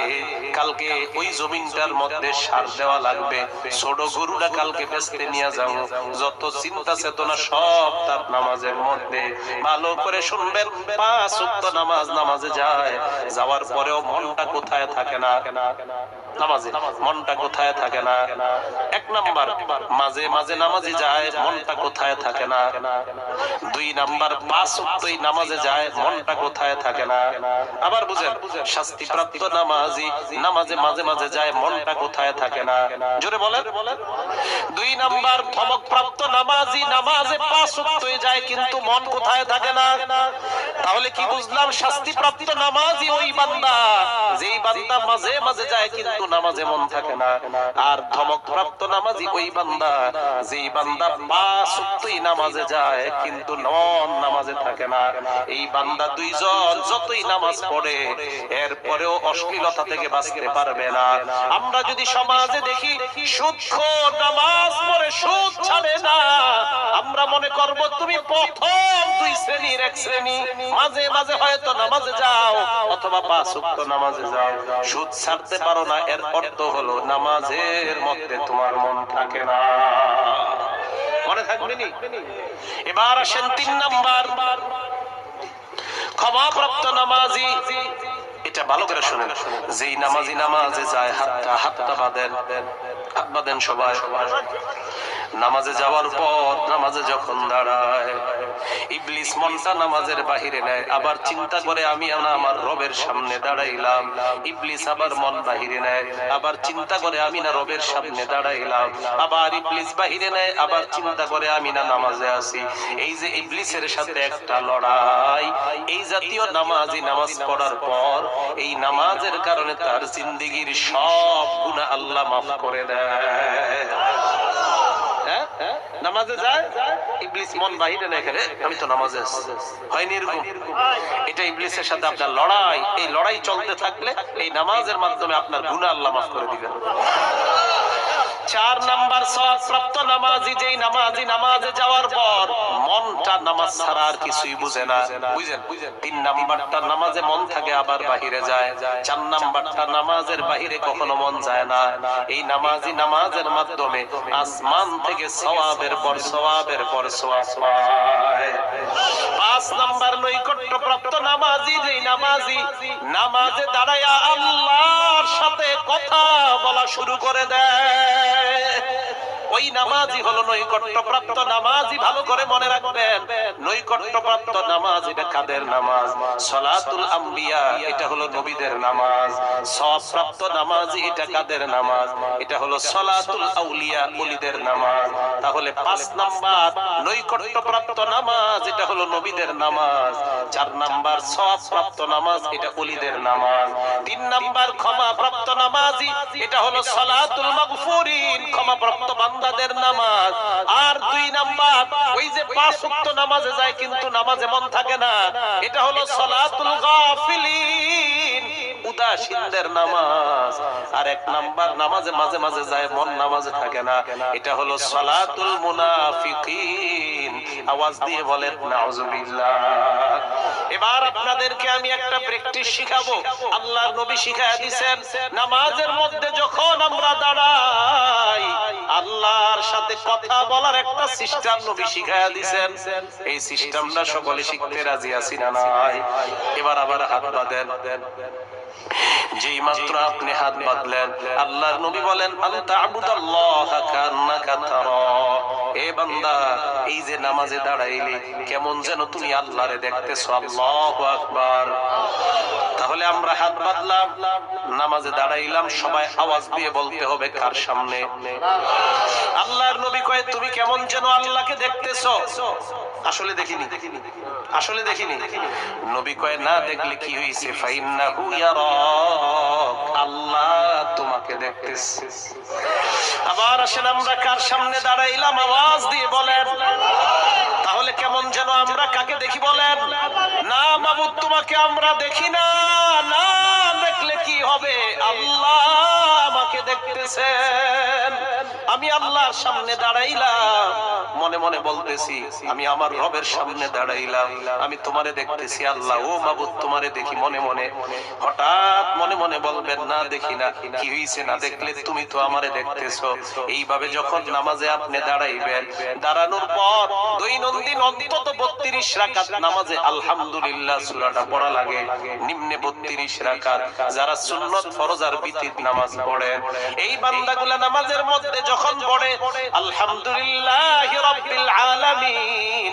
কালকে ওই জমিনটার মধ্যে সার দেওয়া লাগবে, ছোট গরুটা কালকে বেচতে নিয়ে যাবো, যত চিন্তা চেতনা সব তার নামাজের মধ্যে। ভালো করে শুনবেন, 5 ওয়াক্ত নামাজ নামাজে যায়, যাওয়ার পরেও মনটা কোথায় থাকে না, নামাজে মনটা কোথায় থাকে না। এক নাম্বার মাঝে মাঝে নামাজে যায়, মনটা কোথায় থাকে না। দুই নাম্বার 5 ওয়াক্তই নামাজে যায়, মনটা কোথায় থাকে না। আবার বুঝেন, শাস্তিপ্রাপ্ত নামাজি নামাজে মাঝে মাঝে যায়, মনটা কোথায় থাকে না, জোরে বলেন। দুই নাম্বার ধমকপ্রাপ্ত নামাজি নামাজে 5 ওয়াক্তই যায় কিন্তু মন কোথায় থাকে না। তাহলে কি বুঝলাম? শাস্তিপ্রাপ্ত নামাজি ওই বান্দা যেই বান্দা মাঝে মাঝে যায় কিন্তু নামাজে মন থাকে না, আর ধমকপ্রাপ্ত নামাজি ওই বান্দা যেই বান্দা 5 ওয়াক্তই নামাজে যায় কিন্তু মন নামাজে থাকে না। এই বান্দা দুইজন যতই নামাজ পড়ে এরপরেও অশ্লীলতা থেকে বাঁচতে পারবে না। আমরা যদি সমাজে দেখি সুদখোর নামাজ পড়ে সুদ ছাড়ে না, আমরা মনে করব তুমি প্রথম 2 শ্রেণীর এক শ্রেণী, মাঝে মাঝে হয়তো নামাজে যাও অথবা 5 ওয়াক্ত নামাজে যাও, সুদ ছাড়তে পারো না, এর অর্থ হলো নামাজের মধ্যে তোমার মন থাকে না। মনে থাকবে নি? এবার আসেন 3 নাম্বার ক্ষমাপ্রাপ্ত নামাজি। এটা ভালো করে শুনেন, যেই নামাজি নামাজে যায় হাতটা বাঁধেন সবাই। নামাজে যাওয়ার পর নামাজে যখন দাঁড়ায় ইবলিস মনটা নামাজের বাহিরে নেয়, আবার চিন্তা করে আমি আমার রবের সামনে দাঁড়াইলাম। ইবলিস আবার মন বাহিরে নেয়, আবার চিন্তা করে আমি না রবের সামনে দাঁড়াইলাম, আবার ইবলিস বাহিরে নেয়, আবার চিন্তা করে আমি না নামাজে আছি। এই যে ইবলিসের সাথে একটা লড়াই, এই জাতীয় নামাজি নামাজ পড়ার পর এই নামাজের কারণে তার জিন্দেগির সব গুনাহ আল্লাহ মাফ করে দেয়। নামাজে যায় ইবলিস মন বাহিরে না, এখানে আমি তো নামাজে আছি, হয়নি এরকম? এটা ইবলিসের সাথে আপনার লড়াই, এই লড়াই চলতে থাকলে এই নামাজের মাধ্যমে আপনার গুনাহ আল্লাহ মাফ করে দিবেন। 4 নাম্বার সওয়াবপ্রাপ্ত নামাজি, যেই নামাজি নামাজে যাওয়ার পর মনটা নামাজ ছাড়া আর কিছুই বুঝে না, বুঝেন। 3 নাম্বারটা নামাজে মন থাকে আবার বাহিরে যায়, 4 নাম্বারটা নামাজের বাহিরে কখনো মন যায় না। এই নামাজি নামাজের মাধ্যমে আসমান থেকে সওয়াবের পর সওয়াবের পর সওয়াব পায়। 5 নাম্বার নৈকট্যপ্রাপ্ত নামাজি, যেই নামাজি নামাজে দাঁড়ায়া আল্লাহর সাথে কথা বলা শুরু করে দেয়, ওই নামাজি হলো নৈকট্যপ্রাপ্ত নামাজি। ভালো করে মনে রাখবেন, নৈকট্যপ্রাপ্ত নামাজ এটা কাদের নামাজ? সালাতুল আম্বিয়া, এটা হলো নবীদের নামাজ। সওয়াবপ্রাপ্ত নামাজি এটা কাদের নামাজ? এটা হলো সালাতুল আউলিয়া, ওলিদের নামাজ। তাহলে 5 নাম্বার নৈকট্যপ্রাপ্ত নামাজ, এটা হলো নবীদের নামাজ। 4 নাম্বার সওয়াবপ্রাপ্ত নামাজ, এটা ওলিদের নামাজ। 3 নাম্বার ক্ষমাপ্রাপ্ত নামাজি, এটা হলো সালাতুল মাগফুরিন, ক্ষমাপ্রাপ্ত বান্দাদের নামাজ। আর 2 নাম্বার ওই যে 5 ওয়াক্ত নামাজে যায় কিন্তু নামাজে মন থাকে না, এটা হলো সালাতুল গাফিলিন, উদাসীনদের নামাজ। আর 1 নাম্বার নামাজে মাঝে মাঝে যায় মন নামাজে থাকে না, এটা হলো সালাতুল মুনাফিকিন। আওয়াজ দিয়ে বলেন নাউজুবিল্লাহ। এবার আপনাদেরকে আমি একটা প্র্যাকটিস শিখাবো। আল্লাহর নবী শিখায়া দিয়েছেন, নামাজের মধ্যে যখন আমরা দাঁড়াই আল্লাহর সাথে কথা বলার একটা সিস্টেম নবী শিখায়া দিয়েছেন। এই সিস্টেমটা সকলে শিখতে রাজি আছি না নাই? এবার আবার হাত বাঁধেন। যেই মাত্র আপনি হাত বাঁধলেন আল্লাহর নবী বলেন, আনতা আবুদাল্লাহা কান্নাকা তারা। এ বান্দা, এই যে নামাজে দাঁড়াইলি কেমন যেন তুমি আল্লাহরে দেখতেছো। আল্লাহু আকবার। তাহলে আমরা হাত বাঁধলাম, নামাজে দাঁড়াইলাম, সবাই আওয়াজ দিয়ে বলতে হবে কার সামনে? আল্লাহর নবী কয়, তুমি কেমন যেন আল্লাহকে দেখতেছো। আসলে দেখিনি, আসলে দেখিনি। নবী কয়, না দেখলে কি হইছে? ফাইন্নাহু ইয়ারাক, আল্লাহ তোমাকে দেখতেছে। আবার আসেন, আমরা কার সামনে দাঁড়াইলাম? আওয়াজ দিয়ে বলেন। তাহলে কেমন যেন আমরা কাকে দেখি বলেন? না মাবুদ, তোমাকে আমরা দেখি না। না দেখলে কি হবে? আল্লাহ আমাকে দেখতেছেন। আমি আল্লাহর সামনে দাঁড়াইলাম, মনে মনে বলতেছি আমি আমার রবের সামনে দাঁড়াইলাম, আমি তোমারে দেখতেছি। আল্লাহ, ও মাবুদ তোমারে দেখি মনে মনে। হঠাৎ মনে মনে বলবেন, না দেখি না। কি হইছে? না দেখলে তুমি তো আমারে দেখতেছো। এইভাবে যখন নামাজে আপনি দাঁড়াইবেন, দাঁড়ানোর পর দৈনন্দিন অন্তত 32 রাকাত নামাজে আলহামদুলিল্লাহ সূরাটা পড়া লাগে। নিম্নে 32 রাকাত। যারা সুন্নত, ফরজ আর বিতির নামাজ পড়েন, এই বান্দাগুলা নামাজের মধ্যে যখন পড়ে আলহামদুলিল্লাহি রাব্বিল আলামিন,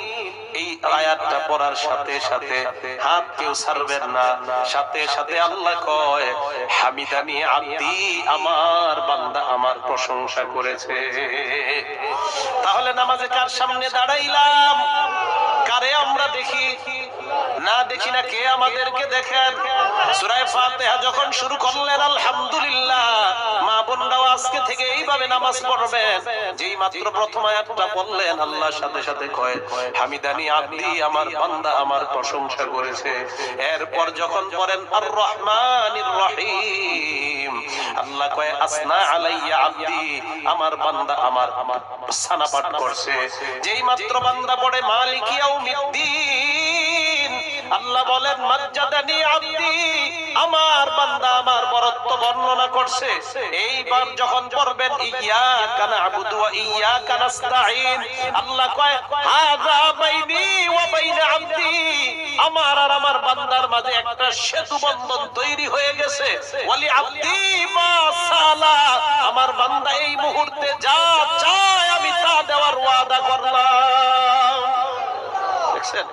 এই আয়াতটা পড়ার সাথে সাথে হাত কেউ ছাড়বেন না। সাথে সাথে আল্লাহ কয়, হামিদানি আব্দি, আমার বান্দা আমার প্রশংসা করেছে। তাহলে নামাজে কার সামনে দাঁড়াইলাম? কারে আমরা দেখি? না দেখি না। কে আমাদেরকে দেখেন? সূরা ফাতিহা যখন শুরু করলেন আলহামদুলিল্লাহ, মা বোনরাও আজকে থেকে এইভাবে নামাজ পড়বেন। যেই মাত্র প্রথম আয়াতটা বললেন, আল্লাহর সাথে সাথে কয়, হামিদানি আব্দি, আমার বান্দা আমার প্রশংসা করেছে। এরপর যখন পড়েন আর রহমানির রহিম, আল্লাহ কয়, আসনা আলাইয়া আব্দি, আমার বান্দা আমার সানা পাঠ করছে। যেই মাত্র বান্দা পড়ে মালিক ইয়াউমিদ্দিন, আল্লাহ বলেন, মাজ্জাদানি আব্দি, আমার বান্দা আমার বরত্ব বর্ণনা করছে। এইবার যখন পড়বেন ইয়্যাকা না'বুদু ওয়া ইয়্যাকা নাস্তাঈন, আল্লাহ কয়, হাযা বাইনি ওয়া বাইনা আব্দি, আমার আর আমার বান্দার মাঝে একটা সেতু বন্ধন তৈরি হয়ে গেছে। ওয়ালি আব্দি মা সালা, আমার বান্দা এই মুহূর্তে যা চায় আমি তা দেওয়ার ওয়াদা করলাম। দেখছেন?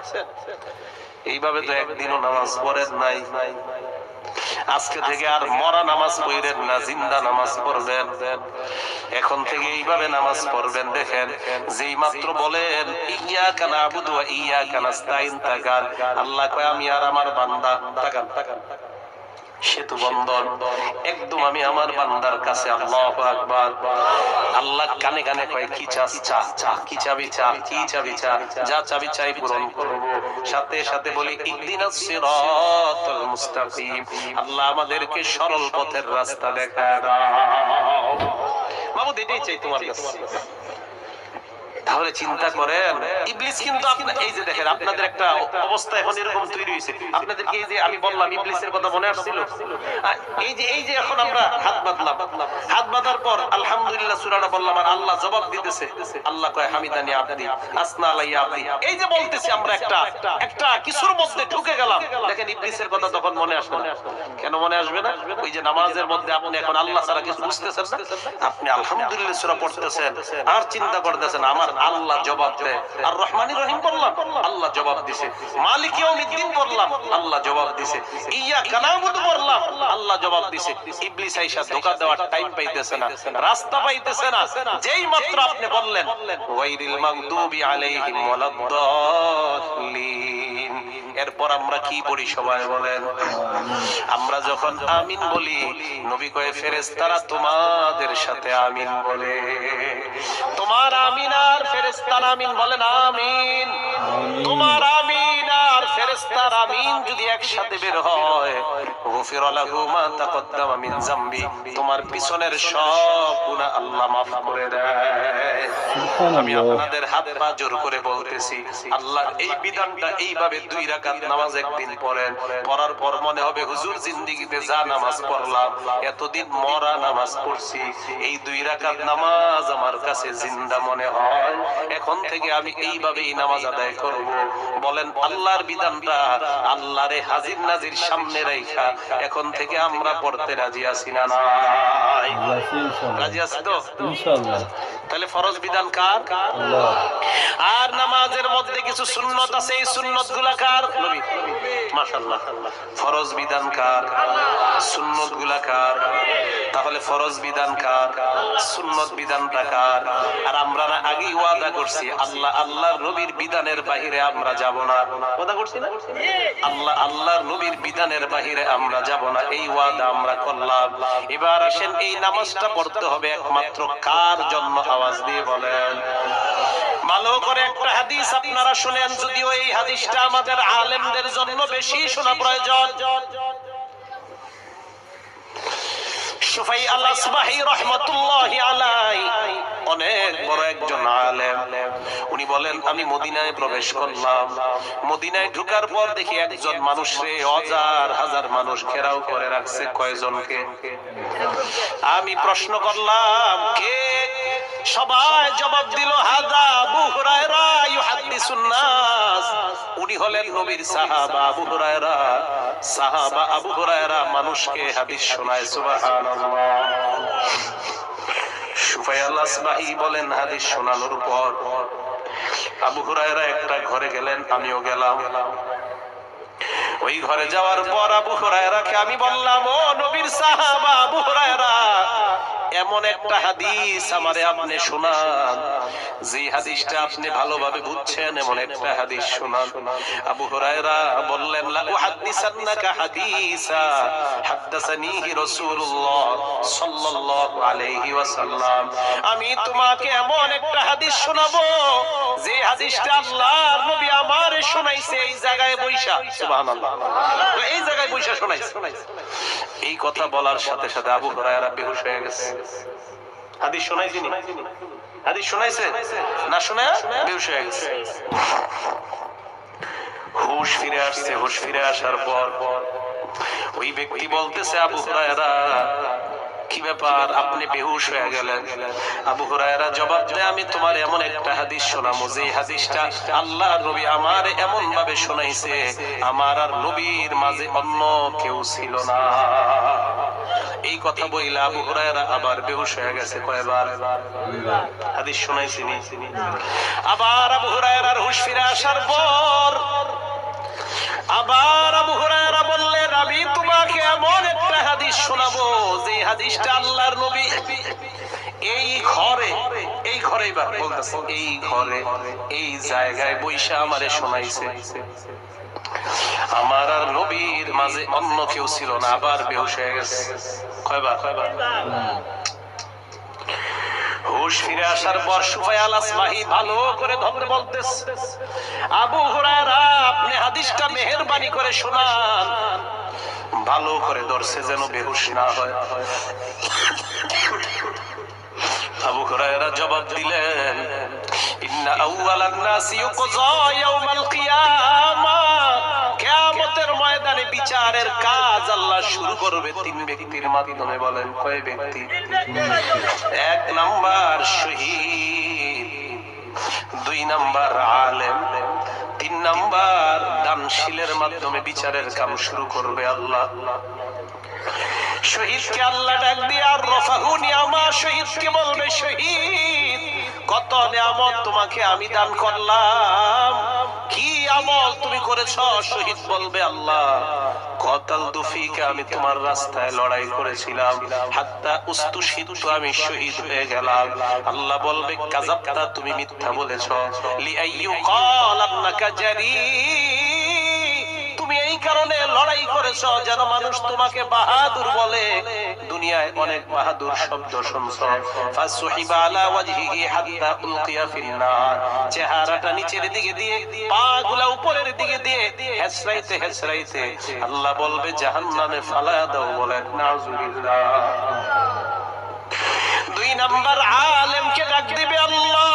এইভাবে তো একদিনও নামাজ পড়েন নাই। আজকে থেকে আর মরা নামাজ পড়বেন না, জিন্দা নামাজ পড়বেন। এখন থেকে এইভাবে নামাজ পড়বেন। দেখেন, যেই মাত্র বলেন ইয়্যাকা না'বুদু ওয়া ইয়্যাকা নাস্তাঈন, তাকান, আল্লাহ কয়, আমি আর আমার বান্দা, তাকান তাকান, সেতু বন্ধন একদম আমি আমার বান্দার কাছে। আল্লাহু আকবার। আল্লাহ কানে কানে কয়, কি চাস? চা চা, কি চাবি? চা, কি চাবি? চা, যা চাবি চাই পূরণ করব। সাথে সাথে বলি ইহদিনাস সিরাতাল মুস্তাকিম, আল্লাহ আমাদেরকে সরল পথের রাস্তা দেখায় দাও। মাবুদ, এটাই চাই তোমার কাছে। তাহলে চিন্তা করেন, ইবলিস কিন্তু আপনার, এই যে দেখেন আপনাদের একটা অবস্থা এখন এরকম তৈরি হয়েছে। আপনাদেরকে এই যে আমি বললাম ইবলিসের কথা মনে আসছিল, এই যে এখন আমরা হাত বাঁধলাম, হাত বাঁধার পর আলহামদুলিল্লাহ সূরাটা বললাম, আর আল্লাহ জবাব দিতেছে। আল্লাহ কয়, হামিদানি আব্দি, আসনা আলাইয়া আব্দি। এই যে বলতেছি আমরা একটা কিছুর মধ্যে ঢুকে গেলাম। দেখেন, ইবলিসের কথা তখন মনে আসবে না। কেন মনে আসবে না? ওই যে নামাজের মধ্যে আপনি এখন আল্লাহ ছাড়া কিছু বুঝতেছেন না, আপনি আলহামদুলিল্লাহ সূরা পড়তেছেন আর চিন্তা করতেছেন আমার আল্লাহ জবাব দেয়। আর রহমানির রহিম বললাম, আল্লাহ জবাব দিছে। মালিক ইয়াউমিদ্দিন বললাম, আল্লাহ জবাব দিছে। ইয়্যাকা না'বুদু বললাম, আল্লাহ জবাব দিছে। ইবলিস আইসা ধোঁকা দেওয়ার টাইম পাইতেছে না, রাস্তা পাইতেছে না। যেই মাত্র আপনি বললেন ওয়াইরিল মাগদুবি আলাইহিম ওয়ালাদ-দাল্লিন, এরপর আমরা কি পড়ি সবাই বলেন? আমরা যখন আমিন বলি, নবী কয়, ফেরেশতারা তোমাদের সাথে আমিন বলে। তোমার আমিন আর ফেরেশতারা আমিন বলেন আমিন। তোমার আমিন আর ফেরেশতার আমিন যদি একসাথে বের হয়, গুফিরা লাহু মা তাকদ্দামা মিন যামবি, তোমার পিছনের সব গুনাহ আল্লাহ মাফ করে দেয়। আমি আপনাদের হাত পা জোর করে বলতেছি, আল্লাহর এই বিধানটা এইভাবে 2 রাকাত নামাজ একদিন পড়েন, পড়ার পর মনে হবে হুজুর জিন্দেগিতে যা নামাজ পড়লাম, এতদিন মরা নামাজ পড়ছি, এই 2 রাকাত নামাজ আমার কাছে জিন্দা মনে হয়, এখন থেকে আমি এইভাবেই নামাজ আদায় করব। বলেন আল্লাহর বিধানটা আল্লাহরে হাজির নাজির সামনে রাখা এখন থেকে আমরা পড়তে রাজি আছি না নাই? রাজি আছি তো ইনশাআল্লাহ। তাহলে ফরজ বিধান কার? আল্লাহ। আর নামাজের মধ্যে কিছু সুন্নত আছে, এই সুন্নতগুলা কার? নবী। মাশাআল্লাহ। ফরজ বিধান কার? সুন্নতগুলা কার? তাহলে ফরজ বিধান কার, সুন্নত বিধানটা কার? আর আমরা না আগেই ওয়াদা করছি আল্লাহ আল্লাহর নবীর বিধানের বাইরে আমরা যাব না। ওয়াদা করছি না? আল্লাহ আল্লাহর নবীর বিধানের বাইরে আমরা যাব না, এই ওয়াদা আমরা করলাম। এবার আসেন এই নামাজটা পড়তে হবে একমাত্র কার জন্য? আওয়াজ দিয়ে বলেন। ভালো করে একটা হাদিস আপনারা শুনেন, যদিও এই হাদিসটা আমাদের আলেমদের জন্য বেশি শোনা প্রয়োজন। সুফাই আল-আসবাহি রাহমাতুল্লাহি আলাইহি অনেক বড় একজন আলেম। উনি বলেন আমি মদিনায় প্রবেশ করলাম, মদিনায় ঢোকার পর দেখি একজন মানুষরে হাজার হাজার মানুষ ঘেরাও করে রাখছে। কয়জনকে? আমি প্রশ্ন করলাম কে? সবাই জবাব দিল হাযা আবু হুরায়রা ইউহাদ্দিসুন নাস। উনি হলেন নবীর সাহাবা আবু হুরায়রা। সাহাবা আবু হুরায়রা মানুষকে হাদিস শোনায়। সুবহানাল্লাহ। সুফাই আল-আসবাহি বলেন হাদিস শোনানোর পর আবু হুরায়রা একটা ঘরে গেলেন, আমিও গেলাম। ওই ঘরে যাওয়ার পর আবু হুরায়রাকে আমি বললাম, ও নবীর সাহাবা আবু হুরায়রা, এমন একটা হাদিস আমারে আপনি শোনান, যে হাদিসটা আপনি ভালোভাবে বুঝছেন, এমন একটা হাদিস শোনান। আবু হুরায়রা বললেন, লা উহাদ্দিসান্নাকা হাদিসা হাদাসানিহি রাসূলুল্লাহ সাল্লাল্লাহু আলাইহি ওয়াসাল্লাম। আমি তোমাকে এমন একটা হাদিস শোনাবো যে হাদিসটা আল্লাহর নবী আমারে শোনাইছে এই জায়গায় বইসা। সুবহানাল্লাহ। এই জায়গায় বইসা শোনাইছে। এই কথা বলার সাথে সাথে আবু হুরায়রা বেহুশ হয়ে গেছে। হাদিস শোনাইছিনি? হাদিস শোনাইছে না? শোনায় বেহুশ হয়ে গেছে। হুশ ফিরে আসছে। হুশ ফিরে আসার পর ওই ব্যক্তি বলতেছে, আবু হুরায়রা কি ব্যাপার, আপনি বেহুশ হয়ে গেলেন? আবু হুরায়রা জবাব দেয়, আমি তোমার এমন একটা হাদিস শোনাবো যে হাদিসটা আল্লাহর নবী আমার এমন ভাবে শোনাইছে আমার আর নবীর মাঝে অন্য কেউ ছিল না। এই কথা বইলা আবু হুরায়রা আবার বেহুশ হয়ে গেছে। কয়বার? হাদিস শোনাইছিনি। আবার আবু হুরায়রার হুশ ফিরে আসার পর আবার আবু হুরায়রা বললেন, আমি তোমাকে এমন একটা হাদিস শোনাবো যে হাদিসটা আল্লাহর নবী এই ঘরে বলতেছে, এই ঘরে এই জায়গায় বইসা আমারে শোনাইছে, আমার আর নবীর মাঝে অন্য কেউ ছিল না। আবার বেহুশ হয়ে গেছে। কয়বার? হুশ ফিরে আসার পর সুফাই আল-আসবাহি ভালো করে ধরে বলতেছে, আবু হুরায়রা আপনি হাদিসটা মেহেরবানি করে শোনান। ভালো করে ধরছে যেন বেহুশ না হয়। আবু হুরায়রা জবাব দিলেন, ইন্না আউওয়ালান নাসি ইউকযা ইয়াউমাল কিয়ামাহ, কিয়ামতের ময়দানে বিচারের কাজ আল্লাহ শুরু করবে 3 ব্যক্তির মাধ্যমে। বলেন কয় ব্যক্তি? 1 নাম্বার শহীদ, 2 নাম্বার আলেম, 3 নাম্বার দানশীলের মাধ্যমে বিচারের কাম শুরু করবে আল্লাহ। শহীদকে আল্লাহ ডাক দিয়ে আর রফাহু নিয়ামা, শহীদকে বলবে, শহীদ কত নিয়ামত তোমাকে আমি দান করলাম, কি আমল তুমি করেছো? শহীদ বলবে, আল্লাহ কতালতু ফিকা, আমি তোমার রাস্তায় লড়াই করেছিলাম, হাত্তা উস্তুশহিদতু, আমি শহীদ হয়ে গেলাম। আল্লাহ বলবে, কাযাবতা, তুমি মিথ্যা বলেছো, লিআইয়ুকাল আন্নাকা জারি, তুমি এই কারণে লড়াই করেছো যেন মানুষ তোমাকে বাহাদুর বলে। দুনিয়ায় অনেক বাহাদুর শব্দ শুনছো। ফাসুহিবা আলা ওয়াজহিহি হাত্তা উলকিয়া ফিন্নার, চেহারাটা নিচের দিকে দিয়ে পাগুলা উপরের দিকে দিয়ে হেসরাইতে হেসরাইতে আল্লাহ বলবে জাহান্নামে ফালায়া দাও। বলেন নাউজুবিল্লাহ। দুই নাম্বার আলেমকে ডাক দিবে আল্লাহ।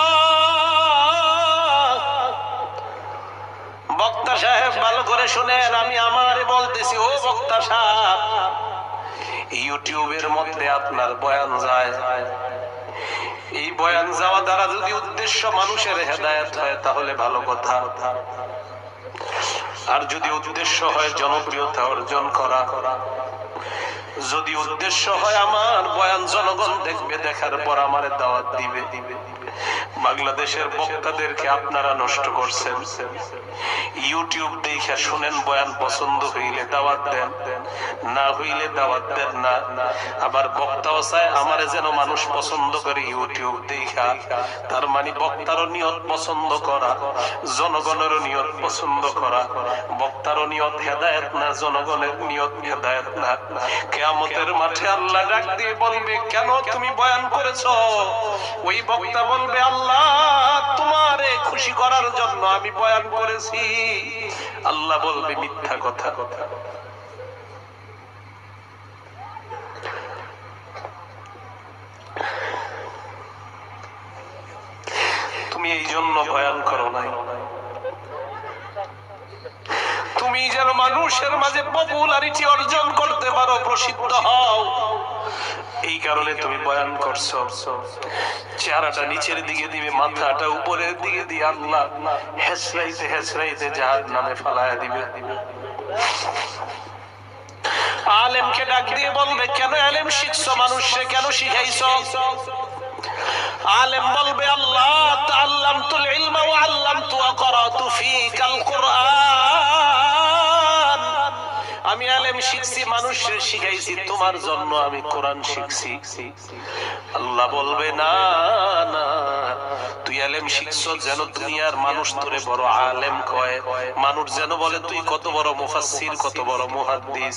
বক্তা সাহেব ভালো করে শুনেন, আমি আমারে বলতেছি, ও বক্তা সাহেব, ইউটিউবের মধ্যে আপনার বয়ান যায়, এই বয়ান যাওয়া দ্বারা যদি উদ্দেশ্য মানুষের হেদায়েত হয় তাহলে ভালো কথা, আর যদি উদ্দেশ্য হয় জনপ্রিয়তা অর্জন করা, যদি উদ্দেশ্য হয় আমার বয়ান জনগণ দেখবে, দেখার পর আমারে দাওয়াত দিবে, বাংলাদেশের বক্তাদেরকে আপনারা নষ্ট করছেন। ইউটিউব দেখে শুনেন, বয়ান পছন্দ হইলে দাওয়াত দেন, না হইলে দাওয়াত দেন না। আবার বক্তাও চায় আমারে যেন মানুষ পছন্দ করে ইউটিউব দেখা, তার মানে বক্তারও নিয়ত পছন্দ করা, জনগণেরও নিয়ত পছন্দ করা। বক্তারও নিয়ত হেদায়েত না, জনগণের নিয়ত হেদায়েত না। কিয়ামতের মাঠে আল্লাহ ডাক দিয়ে বলবে, কেন তুমি বয়ান করেছো? ওই বক্তা বলবে, আল্লাহ তোমারে খুশি করার জন্য আমি বয়ান করেছি। আল্লাহ বলবে, মিথ্যা কথা। তুমি এই জন্য বয়ান করো নাই, তুমি যেন মানুষের মাঝে পপুলারিটি অর্জন করতে পারো, প্রসিদ্ধ হও, এই কারণে তুমি বয়ান করছো। চেহারাটা নিচের দিকে দিবে, মাথাটা উপরের দিকে দিয়ে আল্লাহ হেসরাইতে হেসরাইতে জাহান্নামে ফালায়া দিবে। আলেমকে ডাক দিয়ে বলবে, কেন আলেম শিখছো? মানুষে কেন শিখাইছো? আলেম বলবে, আল্লাহ তাআল্লামতুল ইলমা ওয়া আল্লামতু ওয়া করাতু ফীকাল কুরআন। আমি আলেম শিখছি, মানুষের শিখাইছি, তোমার জন্য আমি কোরআন শিখছি। আল্লাহ বলবে, না না, তুই আলেম শিখছো যেন দুনিয়ার মানুষ তোরে বড় আলেম কয়, মানুষ যেন বলে তুই কত বড় মুফাসসির, কত বড় মুহাদ্দিস,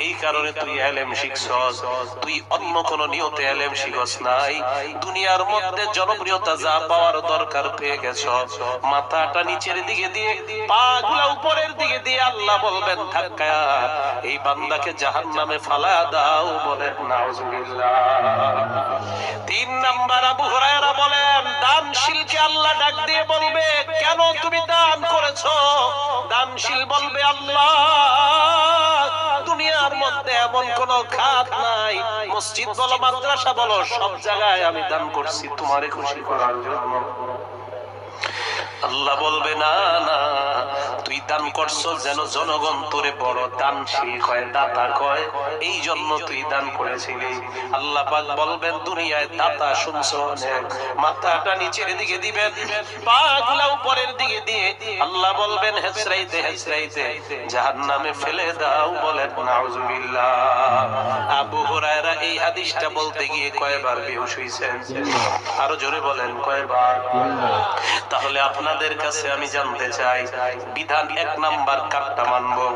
এই কারণে তুই আলেম শিখছস। তুই অন্য কোন নিয়তে আলেম শিখছ নাই। দুনিয়ার মধ্যে জনপ্রিয়তা যা পাওয়ার দরকার পেয়ে গেছস। মাথাটা নিচের দিকে দিয়ে পাগুলা উপরের দিকে দিয়ে আল্লাহ বলবেন, ধাক্কা এই বান্দাকে জাহান্নামে ফালা দাও। বলেন নাউজুবিল্লাহ। তিন নাম্বার আবু হুরায়রা বলেন, দানশীলকে আল্লাহ ডাক দিয়ে বলবে, কেন তুমি দান করেছো? দানশীল বলবে, আল্লাহ দুনিয়ার মধ্যে এমন কোন খাত নাই, মসজিদ বলো মাদ্রাসা বলো, সব জায়গায় আমি দান করছি তোমারে খুশি করার জন্য। আল্লাহ বলবে, না না, তুই দান করছো যেন জনগণ তোরে বড় দানশীল কয়, দাতা কয়, এই জন্য তুই দান করেছিলি। আল্লাহ পাক বলবেন, দুনিয়ায় দাতা শুনছো অনেক, মাথাটা নিচের দিকে দিবেন, পাগুলা উপরের দিকে দিয়ে আল্লাহ বলবেন, হেসরাইতে হেসরাইতে জাহান্নামে ফেলে দাও। বলেন নাউজুবিল্লাহ। আবু হুরায়রা এই হাদিসটা বলতে গিয়ে কয়বার বেহুশ হইছেন? আরো জোরে বলেন, কয়বার? তাহলে আপনাদের কাছে আমি জানতে চাই, বিধান এক নাম্বার কারটা মানবো,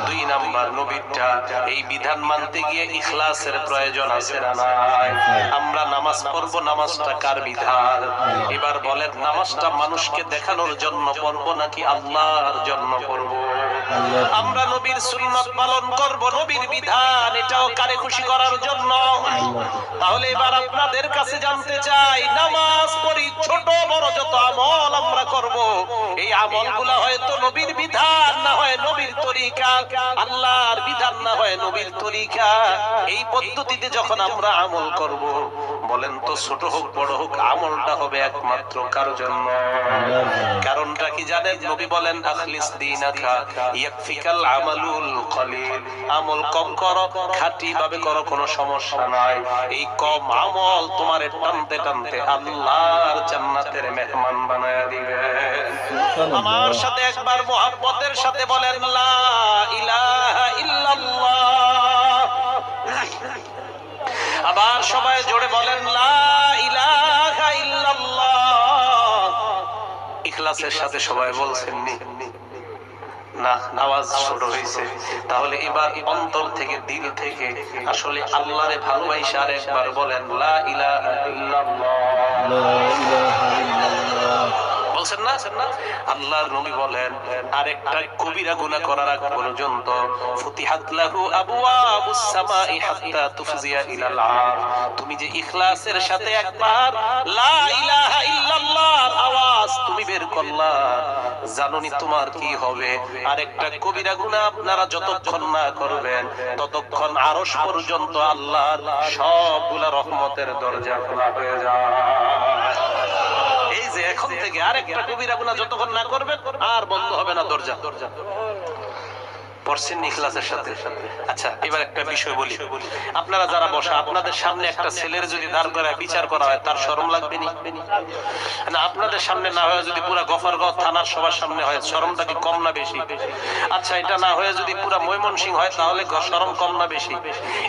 দুই নাম্বার নবীরটা। এই বিধান মানতে গিয়ে ইখলাসের প্রয়োজন আছে না নাই? আমরা নামাজ পড়বো, নামাজটা কার বিধান? এবার বলেন, নামাজটা মানুষকে দেখানোর জন্য পড়বো নাকি আল্লাহর জন্য পড়বো? আমরা নবীর সুন্নাত পালন করব, নবীর বিধান, এটাও কারে খুশি করার জন্য? তাহলে এবার আপনাদের কাছে জানতে চাই, নামাজ পড়ি, ছোট বড় যত আমল আমরা করব, এই আমলগুলো হয়তো নবীর বিধান, না হয় নবীর তরিকা, আল্লাহর বিধান না হয় নবীর তরিকা। এই পদ্ধতিতে যখন আমরা আমল করব, বলেন তো ছোট হোক বড় হোক, আমলটা হবে একমাত্র কার জন্য? কারণটা কি জানেন? নবী বলেন, আখলিস দীনাকা ইয়াকফিকাল আমালুল কলিল। আমল কম করো, খাঁটি ভাবে করো, কোনো সমস্যা নাই। এই কম আমল তোমারে টানতে টানতে আল্লাহর জান্নাতের মেহমান বানায়া দিবে। আমার সাথে একবার মুহাব্বতের সাথে বলেন, লা ইলাহা ইল্লাল্লাহ। আবার সবাই জোরে বলেন, লা ইলাহা ইল্লাল্লাহ। ইখলাসের সাথে সবাই বলছেন নি? না, আওয়াজ ছোট হয়েছে। তাহলে এবার অন্তর থেকে, দিল থেকে আসলে আল্লাহরে ভালোবাসা আর একবার বলেন লা ইলাহা ইল্লাল্লাহ। লা ইলাহা ইল্লাল্লাহ বলছেন না? আল্লাহর নবী বলেন আরেকটা কবিরা গুনাহ করার আগ পর্যন্ত ফুতিহাত লাহু আবওয়াবুস সামাই হাত্তা তুফজিয়া ইলাল আরশ। তুমি যে ইখলাসের সাথে একবার লা ইলাহা ইল্লাল্লাহর আওয়াজ তুমি বের করলা, জানোনি তোমার কি হবে? আরেকটা কবিরা গুনাহ আপনারা যতক্ষণ না করবেন ততক্ষণ আরশ পর্যন্ত আল্লাহর সবগুলা রহমতের দরজা খোলা হয়ে যায়। এই যে এখন থেকে আরেকটা কবিরা গুনাহ যতক্ষণ না করবেন আর বন্ধ হবে না দরজা। পড়ছেন ইখলাসের সাথে। আচ্ছা, এবার একটা বিষয় বলি। আপনারা যারা বসা, আপনাদের সামনে একটা ছেলের যদি দাঁড় করায় বিচার করা হয়, তার শরম লাগবে না? আপনাদের সামনে না হয়ে যদি পুরা গফরগাঁও থানার সবার সামনে হয়, শরমটা কি কম না বেশি? আচ্ছা, এটা না হয়ে যদি পুরা ময়মনসিংহ হয়, তাহলে শরম কম না বেশি?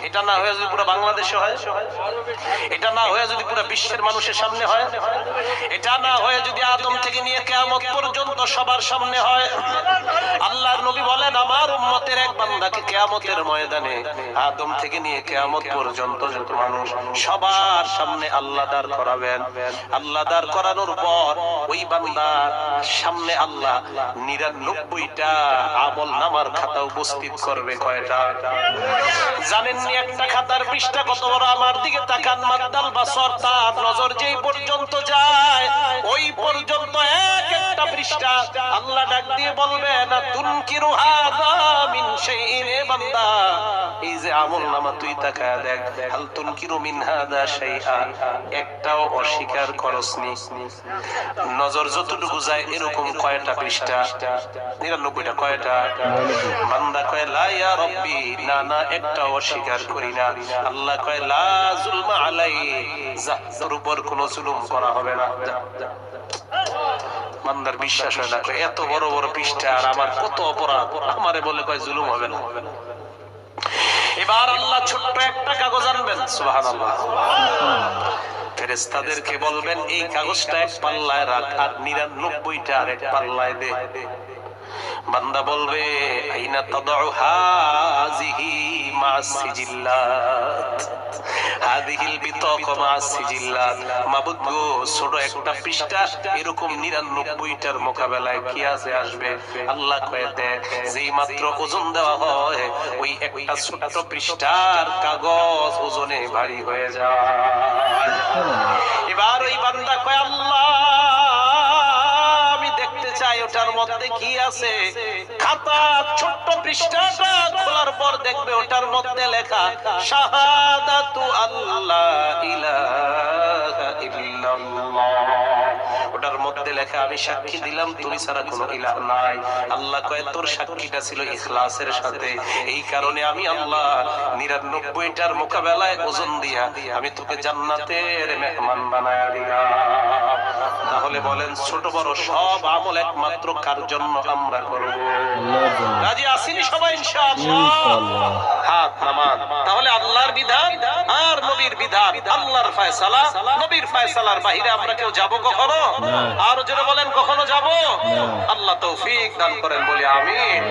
এটা না হয়ে যদি পুরা বাংলাদেশে হয়, এটা না হয়ে যদি পুরা বিশ্বের মানুষের সামনে হয়, এটা না হয়ে যদি আদম থেকে নিয়ে কিয়ামত পর্যন্ত সবার সামনে হয়, আল্লাহর নবী বলেন আমার উম্মতের এক বান্দাকে কিয়ামতের ময়দানে আদম থেকে নিয়ে কিয়ামত পর্যন্ত যত মানুষ সবার সামনে আল্লাহ দাঁড় করাবেন। আল্লাহ দাঁড় করানোর পর ওই বান্দার সামনে আল্লাহ 99টা আমল নামার খাতা উপস্থিত করবে। কয়টা জানেননি? একটা খাতার পৃষ্ঠা কত বড়? আমার দিকে তাকান, মাদ্দাল বাসর, তার নজর যেই পর্যন্ত যায় ওই পর্যন্ত এক একটা পৃষ্ঠা আল্লাহ ডাক দিয়ে বলবেন তুনকিরু হাযা মিন শাইইন। এ বান্দা, এই যে আমল নামা তুই তাকায় দেখ, হাল তুনকিরু মিন হাযা শাইআ, একটাও অস্বীকার করসনি। নজর যতটুকু যায় এরকম কয়টা পৃষ্ঠা? 99টা। কয়টা? বান্দা কয় লা ইয়া রব্বি, না না, একটাও অস্বীকার করি না। আল্লাহ কয় লা যুলমা আলাই, যা তোর উপর কোনো জুলুম করা হবে না। বান্দার বিশ্বাস হয় না, এত বড় বড় পৃষ্ঠা আর আমার কত অপরাধ, আমারে বলে কয় জুলুম হবে না। এবার আল্লাহ ছোট্ট একটা কাগজ আনবেন, সুবহানাল্লাহ, ফেরেশতাদেরকে বলবেন এই কাগজটা এক পাল্লায় রাখ আর 99টা আরেক পাল্লায় দে। বান্দা বলবে আইনা তাদউ হাযিহি মা'আস সিজিল্লাত, হাযিহিল বিতাকা মা'আস সিজিল্লাত। মাবুদ গো, ছোট একটা পৃষ্ঠা এরকম 99টার মোকাবেলায় কি আছে আসবে? আল্লাহ কয় দেখ, যেই মাত্র ওজন দেওয়া হয় ওই একটা ছোট পৃষ্ঠার কাগজ ওজনে ভারী হয়ে যায়। এবার ওই বান্দা কয় আল্লাহ, চাই ওটার মধ্যে কি আছে। খাতা ছোট্ট পৃষ্ঠাটা খোলার পর দেখবে ওটার মধ্যে লেখা শাহাদাতু আল্লাহ ইলাহা ইল্লাল্লাহ। ওটার মধ্যে লেখা আমি সাক্ষী দিলাম তুমি ছাড়া কোনো ইলাহ নাই। আল্লাহ কয় তোর সাক্ষীটা ছিল ইখলাসের সাথে, এই কারণে আমি আল্লাহ 99টার মোকাবেলায় ওজন দিয়া আমি তোকে জান্নাতের মেহমান বানায়া দিলাম। তাহলে বলেন ছোট বড় সব আমল একমাত্র কার জন্য আমরা করব? রাজি আসিনি সবাই ইনশাআল্লাহ? হাত নামান। তাহলে আল্লাহর বিধান আর নবীর বিধান, আল্লাহর ফয়সালা নবীর ফয়সালার বাইরে আমরা কেউ যাব কখনো? আর যারা বলেন কখনো যাব? আল্লাহ তৌফিক দান করেন বলি আমিন।